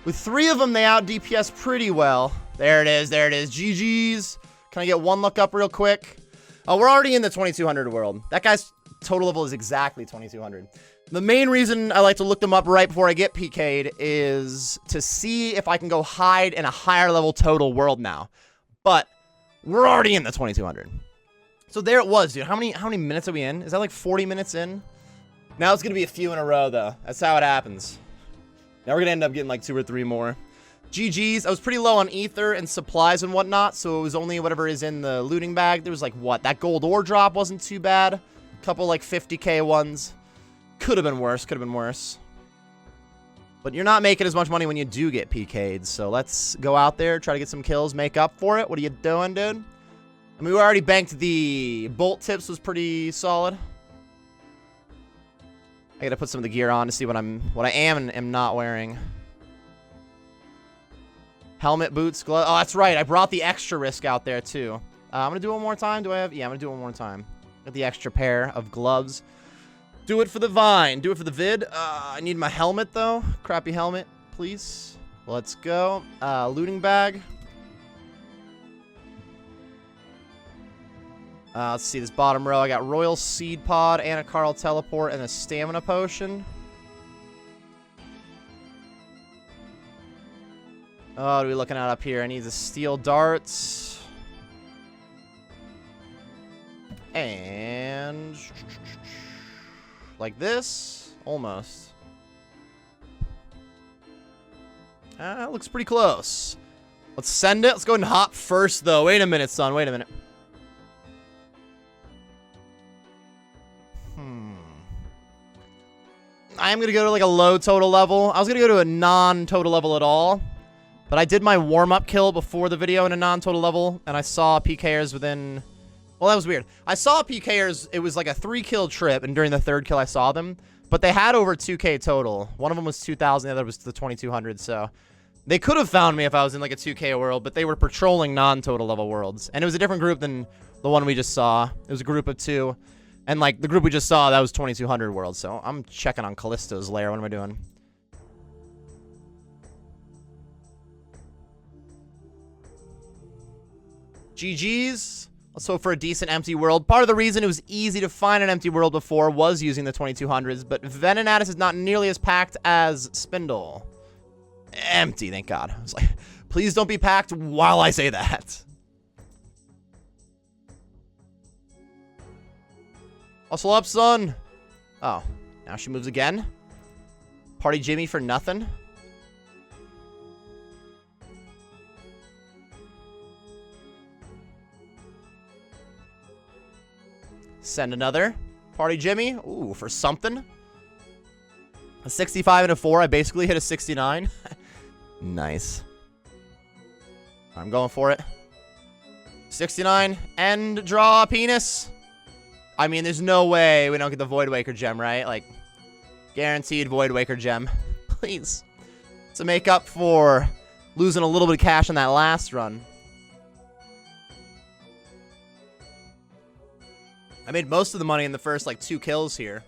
With 3 of them, they out DPS pretty well. There it is. There it is. GG's. Can I get 1 look up real quick? Oh, we're already in the 2200 world. That guy's total level is exactly 2200. The main reason I like to look them up right before I get PK'd is to see if I can go hide in a higher level total world now. But we're already in the 2200. So there it was, dude. How many minutes are we in? Is that like 40 minutes in? Now it's going to be a few in a row, though. That's how it happens. Now we're going to end up getting like 2 or 3 more. GG's. I was pretty low on ether and supplies and whatnot, so it was only whatever is in the looting bag. There was like, what? That gold ore drop wasn't too bad. A couple like 50k ones. Could have been worse. Could have been worse. But you're not making as much money when you do get PK'd, so let's go out there, try to get some kills, make up for it. What are you doing, dude? I mean, we already banked the bolt tips, was pretty solid. I gotta put some of the gear on to see what I am and am not wearing. Helmet, boots, gloves. Oh, that's right. I brought the extra risk out there, too. I'm gonna do it one more time. Do I have? Yeah, I'm gonna do it one more time. Get the extra pair of gloves. Do it for the vine. Do it for the vid. I need my helmet, though. Crappy helmet, please. Let's go. Looting bag. Let's see this bottom row. I got Royal Seed Pod, Anacarl Teleport, and a Stamina Potion. Oh, what are we looking at up here? I need the Steel Darts. And... like this? Almost. That looks pretty close. Let's send it. Let's go ahead and hop first, though. Wait a minute, son. Wait a minute. I am going to go to like a low total level. I was going to go to a non-total level at all. But I did my warm-up kill before the video in a non-total level. And I saw PKers within... well, that was weird. I saw PKers. It was like a 3-kill trip. And during the 3rd kill, I saw them. But they had over 2k total. One of them was 2,000. The other was the 2,200. So they could have found me if I was in like a 2k world. But they were patrolling non-total level worlds. And it was a different group than the one we just saw. It was a group of 2. And, like, the group we just saw, that was 2,200 worlds. So I'm checking on Callisto's lair. What am I doing? GG's. Let's hope for a decent empty world. Part of the reason it was easy to find an empty world before was using the 2200s. But Venenatis is not nearly as packed as Spindel. Empty, thank God. I was like, please don't be packed while I say that. Hustle up, son. Oh, now she moves again. Party Jimmy for nothing. Send another. Party Jimmy. Ooh, for something. A 65 and a 4. I basically hit a 69. Nice. I'm going for it. 69 and draw a penis. I mean, there's no way we don't get the Void Waker gem, right? Like, guaranteed Void Waker gem. Please. To make up for losing a little bit of cash on that last run. I made most of the money in the first, like, 2 kills here.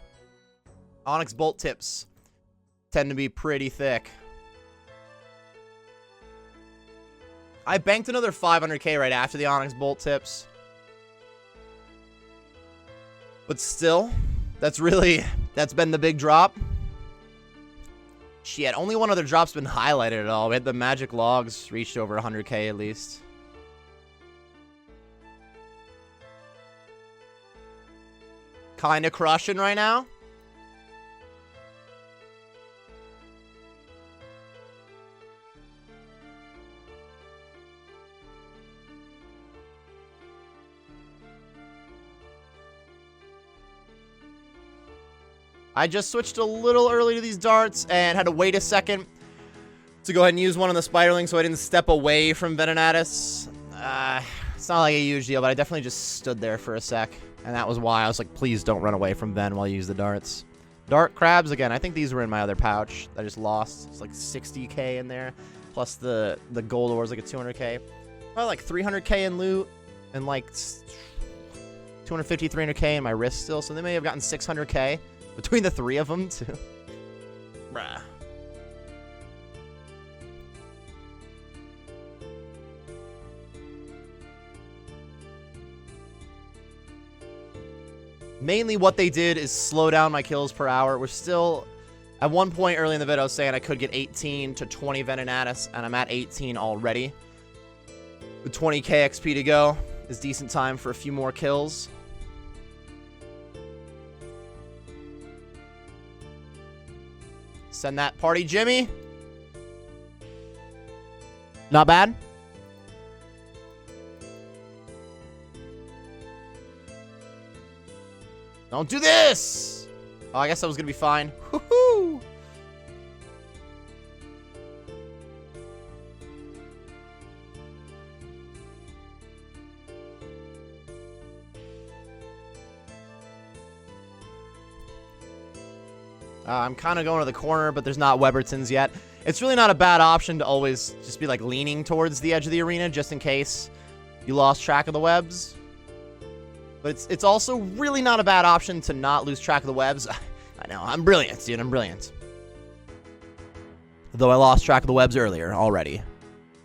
Onyx Bolt tips tend to be pretty thick. I banked another 500k right after the Onyx Bolt tips. But still, that's been the big drop. Shit, only one other drop's been highlighted at all. We had the magic logs reached over 100k at least. Kinda crushing right now. I just switched a little early to these darts and had to wait a second to go ahead and use one on the Spiderling so I didn't step away from Venenatis. It's not like a huge deal, but I definitely just stood there for a sec. And that was why I was like, please don't run away from Ven while you use the darts. Dart crabs, again, I think these were in my other pouch that I just lost. It's like 60k in there. Plus the gold ore is like a 200k. Probably like 300k in loot. And like 250, 300k in my wrist still. So they may have gotten 600k. Between the 3 of them, too. Bruh. Mainly what they did is slow down my kills per hour. We're still... At one point early in the video, I was saying I could get 18 to 20 Venenatis, and I'm at 18 already. With 20k XP to go, is decent time for a few more kills. Send that Party Jimmy. Not bad? Don't do this! Oh, I guess that was gonna be fine. Woohoo! I'm kind of going to the corner, but there's not Webertons yet. It's really not a bad option to always just be like leaning towards the edge of the arena just in case you lost track of the webs. But it's also really not a bad option to not lose track of the webs. I know, I'm brilliant, dude, I'm brilliant. Though I lost track of the webs earlier already.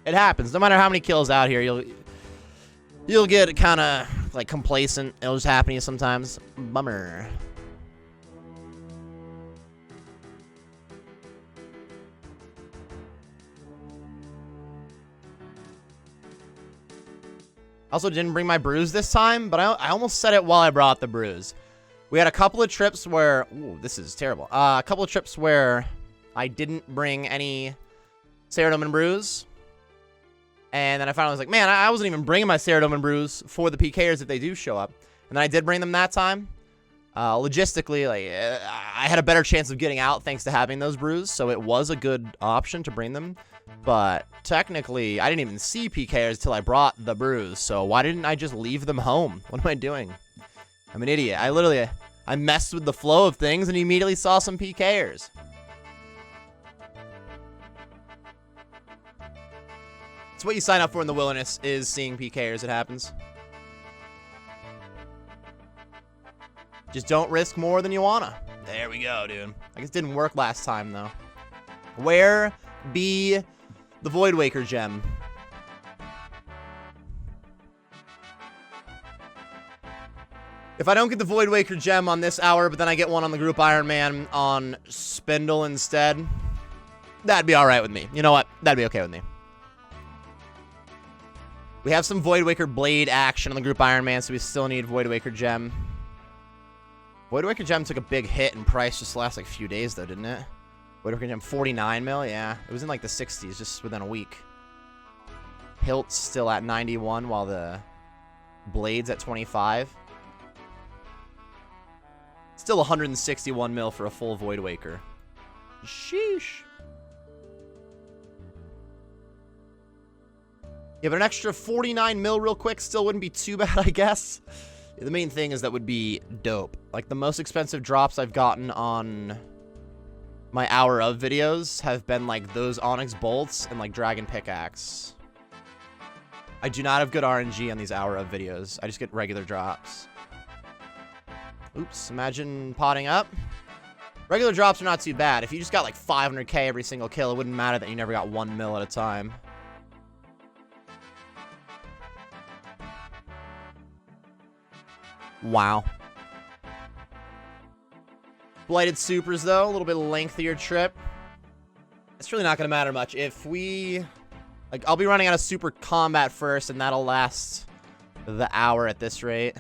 It happens. No matter how many kills out here, you'll get kind of like complacent. It'll just happen to you sometimes. Bummer. Also didn't bring my brews this time, but I almost said it while I brought the brews. We had a couple of trips where... Ooh, this is terrible. A couple of trips where I didn't bring any Ceradomin brews. And then I finally was like, man, I wasn't even bringing my Ceradomin brews for the pkers if they do show up. And then I did bring them that time. Logistically, like, I had a better chance of getting out thanks to having those brews, so it was a good option to bring them. But technically, I didn't even see pkers till I brought the brews, so why didn't I just leave them home? What am I doing? I'm an idiot. I messed with the flow of things and immediately saw some pkers. It's what you sign up for in the wilderness, is seeing pkers. It happens. Just don't risk more than you wanna. There we go, dude. I guess it didn't work last time, though. Where be the Void Waker gem? If I don't get the Void Waker gem on this hour, but then I get one on the group Ironman on Spindel instead, that'd be alright with me. You know what? That'd be okay with me. We have some Void Waker blade action on the group Ironman, so we still need Void Waker gem. Void Waker gem took a big hit in price just the last like few days though, didn't it? Void Waker gem 49 mil, yeah. It was in like the 60s just within a week. Hilt's still at 91 while the blade's at 25. Still 161 mil for a full Void Waker. Sheesh. Yeah, but an extra 49 mil real quick still wouldn't be too bad, I guess. The main thing is that would be dope. Like, the most expensive drops I've gotten on my Hour of videos have been, like, those Onyx Bolts and, like, Dragon Pickaxe. I do not have good RNG on these Hour of videos. I just get regular drops. Oops, imagine potting up. Regular drops are not too bad. If you just got, like, 500k every single kill, it wouldn't matter that you never got 1 mil at a time. Wow. Blighted Supers, though. A little bit lengthier trip. It's really not going to matter much. If we... Like, I'll be running out of Super Combat first, and that'll last the hour at this rate.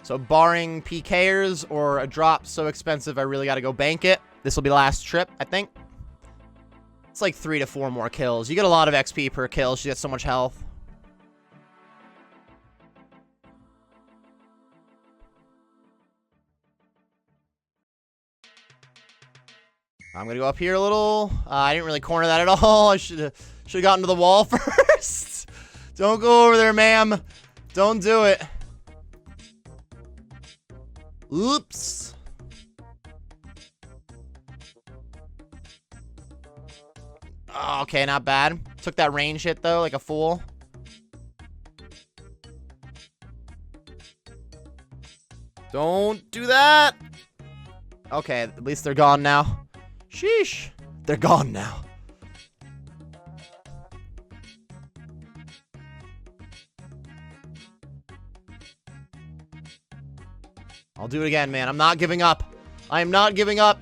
So, barring pkers or a drop so expensive I really got to go bank it, this will be last trip, I think. It's like 3 to 4 more kills. You get a lot of XP per kill. You get so much health. I'm gonna go up here a little. I didn't really corner that at all. I should have gotten to the wall first. Don't go over there, ma'am. Don't do it. Oops. Oh, okay, not bad. Took that range hit, though, like a fool. Don't do that. Okay, at least they're gone now. Sheesh. They're gone now. I'll do it again, man. I'm not giving up. I am not giving up.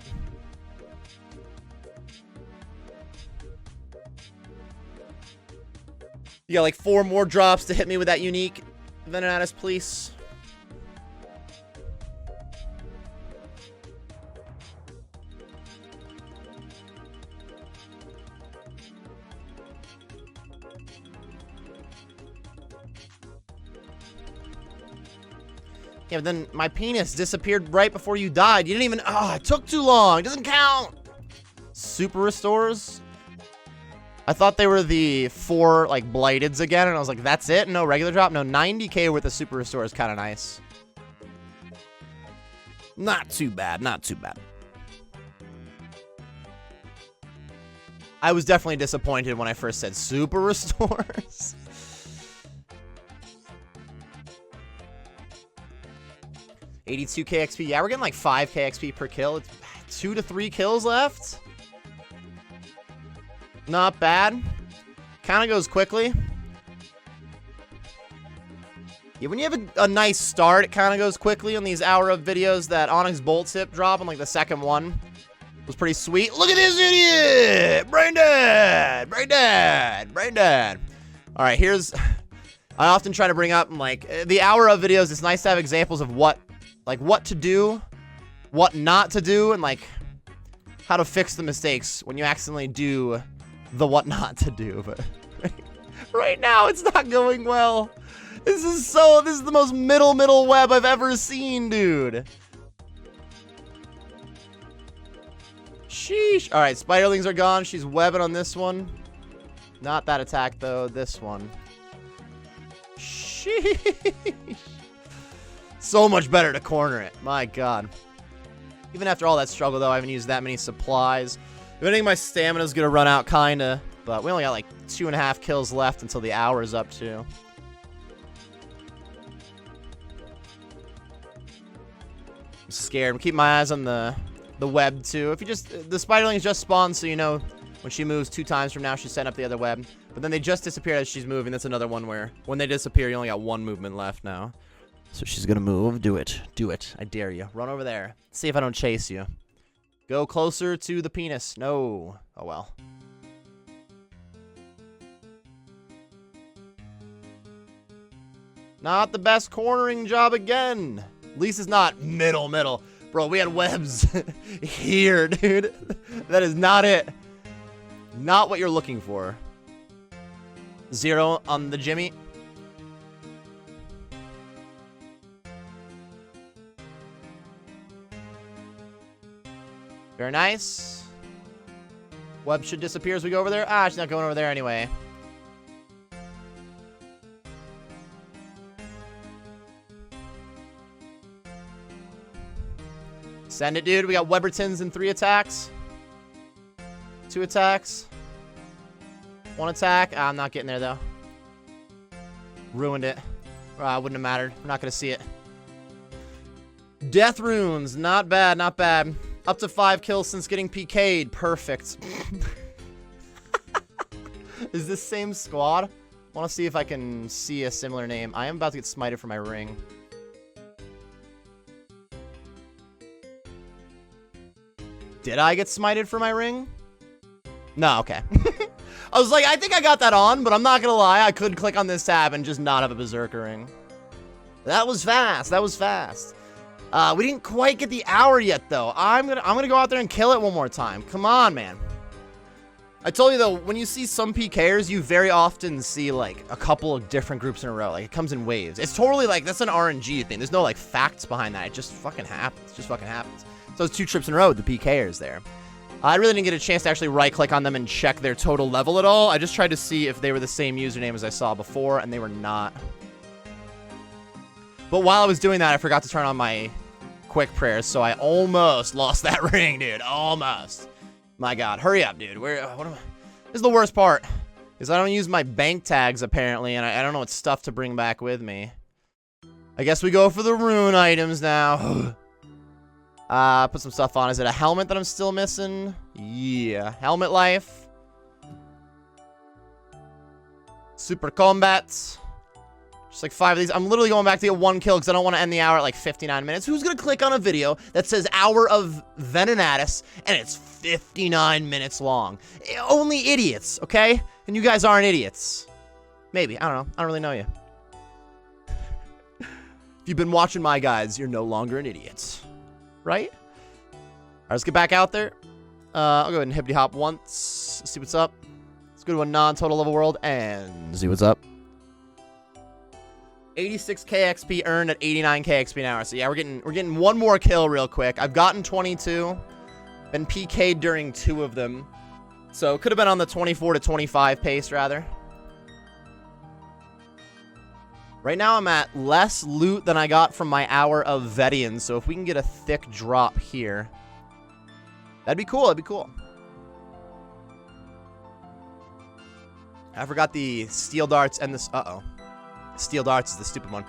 You got like 4 more drops to hit me with that unique Venenatis, please. Yeah, but then my penis disappeared right before you died. You didn't even... Oh, it took too long. It doesn't count. Super restores? I thought they were the 4, like, blighteds again, and I was like, that's it? No regular drop? No, 90k worth of super restore is kind of nice. Not too bad. Not too bad. I was definitely disappointed when I first said super restores. $82k XP. Yeah, we're getting like 5k XP per kill. It's 2 to 3 kills left. Not bad. Kind of goes quickly. Yeah, when you have a nice start, it kind of goes quickly on these hour of videos. That Onyx Bolt tip drop on like the second one was pretty sweet. Look at this idiot! Brain dead! Brain dead! Brain dead! All right, here's... I often try to bring up, like, the hour of videos, it's nice to have examples of what to do, what not to do, and, like, how to fix the mistakes when you accidentally do the what not to do. But right now, it's not going well. This is the most middle web I've ever seen, dude. Sheesh. All right, spiderlings are gone. She's webbing on this one. Not that attack, though. This one. Sheesh. So much better to corner it. My God. Even after all that struggle, though, I haven't used that many supplies. If anything, my stamina's going to run out, kind of. But we only got, like, 2.5 kills left until the hour is up, too. I'm scared. I'm keeping my eyes on the web, too. If you just... The spiderlings just spawned, so you know when she moves 2 times from now, she's setting up the other web. But then they just disappear as she's moving. That's another one where when they disappear, you only got 1 movement left now. So she's gonna move. Do it. Do it. I dare you. Run over there. See if I don't chase you. Go closer to the penis. No. Oh, well. Not the best cornering job again. At least it's not middle. Bro, we had webs here, dude. That is not it. Not what you're looking for. 0 on the Jimmy. Very nice. Web should disappear as we go over there. Ah, she's not going over there anyway. Send it, dude. We got Webertons in 3 attacks. 2 attacks. 1 attack. Ah, I'm not getting there, though. Ruined it. Wouldn't have mattered. We're not going to see it. Death runes. Not bad, not bad. Up to 5 kills since getting PK'd. Perfect. Is this same squad? I want to see if I can see a similar name. I am about to get smited for my ring. Did I get smited for my ring? No, okay. I was like, I think I got that on, but I'm not gonna lie. I could click on this tab and just not have a berserker ring. That was fast. That was fast. We didn't quite get the hour yet, though. I'm gonna go out there and kill it one more time. Come on, man. I told you, though, when you see some pkers, you very often see, like, a couple of different groups in a row. Like, it comes in waves. It's totally, like, that's an RNG thing. There's no, like, facts behind that. It just fucking happens. It just fucking happens. So it's 2 trips in a row with the pkers there. I really didn't get a chance to actually right-click on them and check their total level at all. I just tried to see if they were the same username as I saw before, and they were not. But while I was doing that, I forgot to turn on my quick prayers, so I almost lost that ring, dude. Almost. My God. Hurry up, dude. This is the worst part, is I don't use my bank tags, apparently, and I don't know what stuff to bring back with me. I guess we go for the rune items now. Put some stuff on. Is it a helmet that I'm still missing? Yeah. Helmet life. Super combats. Just like 5 of these. I'm literally going back to get 1 kill because I don't want to end the hour at like 59 minutes. Who's going to click on a video that says Hour of Venenatis and it's 59 minutes long? Only idiots, okay? And you guys aren't idiots. Maybe. I don't know. I don't really know you. If you've been watching my guides, you're no longer an idiot. Right? Alright, let's get back out there. I'll go ahead and hippity hop once. See what's up. Let's go to a non-total level world and see what's up. 86k XP earned at 89k XP an hour. So yeah, we're getting one more kill real quick. I've gotten 22, been PK'd during 2 of them. So it could have been on the 24 to 25 pace rather. Right now I'm at less loot than I got from my Hour of Vedians. So if we can get a thick drop here, that'd be cool. That'd be cool. I forgot the steel darts and this. Uh-oh. Steel darts is the stupid one.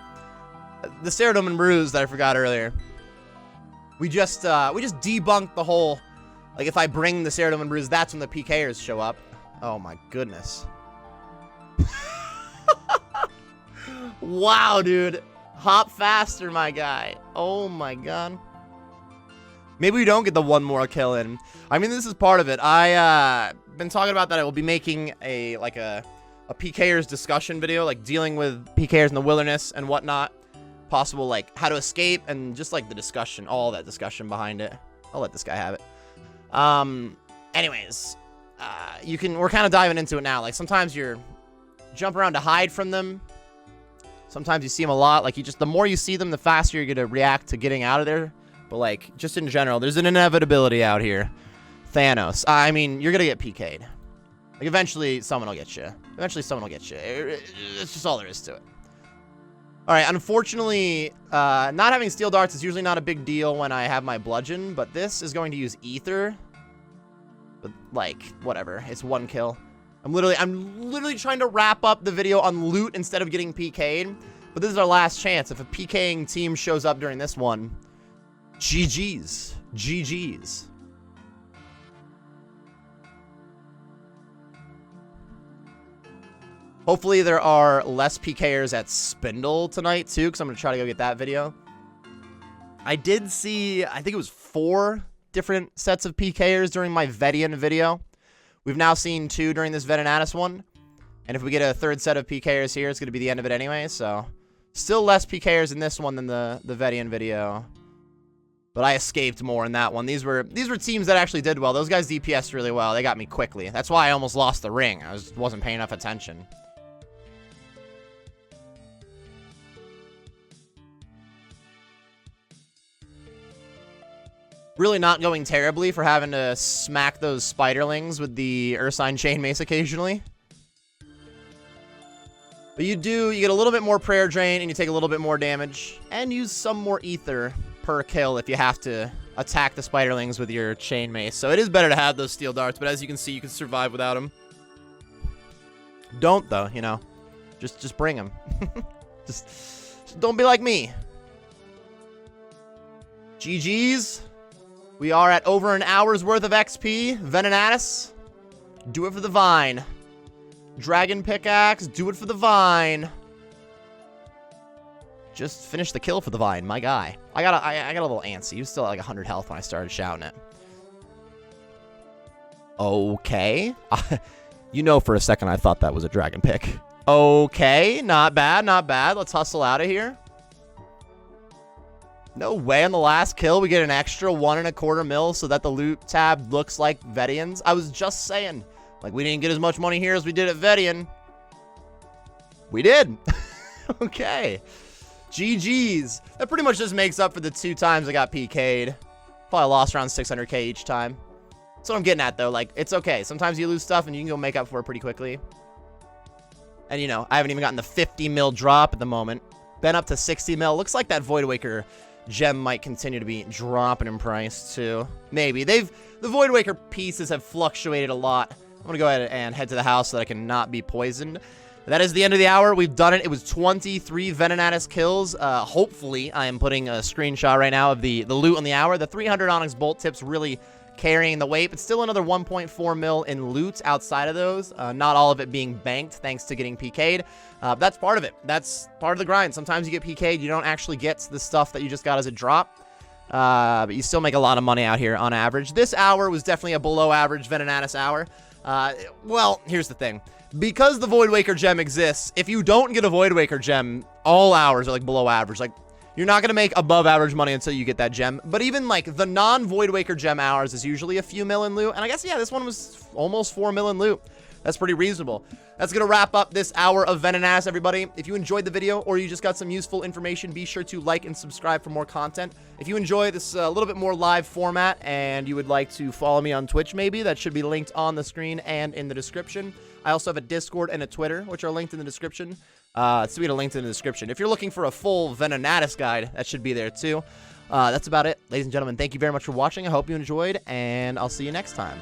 The Ceridome and Bruise that I forgot earlier. We just debunked the whole, like, if I bring the Ceridome and Bruise, that's when the pkers show up. Oh my goodness. Wow, dude. Hop faster, my guy. Oh my god. Maybe we don't get the one more kill in. I mean, this is part of it. I been talking about that I will be making a PKers discussion video, like dealing with PKers in the wilderness and whatnot. Possible, like, how to escape and just, like, the discussion, all that discussion behind it. I'll let this guy have it. Anyways, we're kind of diving into it now. Like, sometimes you're jump around to hide from them. Sometimes you see them a lot. Like, the more you see them, the faster you're going to react to getting out of there. But, like, just in general, there's an inevitability out here. Thanos. I mean, you're going to get PK'd. Like, eventually, someone will get you. Eventually, someone will get you. It's just all there is to it. All right, unfortunately, not having steel darts is usually not a big deal when I have my bludgeon, but this is going to use ether. But, like, whatever. It's one kill. I'm literally trying to wrap up the video on loot instead of getting PK'd. But this is our last chance. If a PKing team shows up during this one, GG's. GG's. Hopefully there are less PKers at Spindel tonight, too, because I'm going to try to go get that video. I did see, I think it was 4 different sets of PKers during my Vedian video. We've now seen 2 during this Venenatis one. And if we get a 3rd set of PKers here, it's going to be the end of it anyway. So, still less PKers in this one than the Vedian video. But I escaped more in that one. These were teams that actually did well. Those guys DPS'd really well. They got me quickly. That's why I almost lost the ring. I wasn't paying enough attention. Really not going terribly for having to smack those spiderlings with the Ursine Chainmace occasionally. But you get a little bit more prayer drain and you take a little bit more damage. And use some more ether per kill if you have to attack the spiderlings with your Chainmace. So it is better to have those steel darts, but as you can see, you can survive without them. Don't though, you know. Just bring them. just don't be like me. GG's. We are at over an hour's worth of XP. Venenatis, do it for the vine. Dragon pickaxe, do it for the vine. Just finish the kill for the vine, my guy. I got a little antsy. He was still at like 100 health when I started shouting it. Okay. You know, for a second I thought that was a dragon pick. Okay, not bad, not bad. Let's hustle out of here. No way on the last kill we get an extra 1.25 mil so that the loot tab looks like Vedians. I was just saying, like, we didn't get as much money here as we did at Vedian. We did. Okay. GG's. That pretty much just makes up for the 2 times I got PK'd. Probably lost around 600k each time. That's what I'm getting at, though. Like, it's okay. Sometimes you lose stuff and you can go make up for it pretty quickly. And, you know, I haven't even gotten the 50 mil drop at the moment. Been up to 60 mil. Looks like that Voidwaker gem might continue to be dropping in price too. Maybe. The Voidwaker pieces have fluctuated a lot. I'm gonna go ahead and head to the house so that I can not be poisoned. That is the end of the hour. We've done it. It was 23 Venenatis kills. Hopefully, I am putting a screenshot right now of the loot on the hour. The 300 Onyx Bolt Tips really carrying the weight, but still another 1.4 mil in loot outside of those. Not all of it being banked thanks to getting PK'd. That's part of it. That's part of the grind. Sometimes you get PK'd, you don't actually get the stuff that you just got as a drop. But you still make a lot of money out here on average. This hour was definitely a below average Venenatis hour. Well, here's the thing. Because the Voidwaker gem exists, if you don't get a Voidwaker gem, all hours are like below average. Like, you're not going to make above average money until you get that gem. But even like the non-Voidwaker gem hours is usually a few mil in loot. And I guess, yeah, this one was almost 4 mil in loot. That's pretty reasonable. That's going to wrap up this hour of Venenatis, everybody. If you enjoyed the video or you just got some useful information, be sure to like and subscribe for more content. If you enjoy this a little bit more live format and you would like to follow me on Twitch maybe, that should be linked on the screen and in the description. I also have a Discord and a Twitter, which are linked in the description. So we have a link in the description. If you're looking for a full Venenatis guide, that should be there too. That's about it. Ladies and gentlemen, thank you very much for watching. I hope you enjoyed, and I'll see you next time.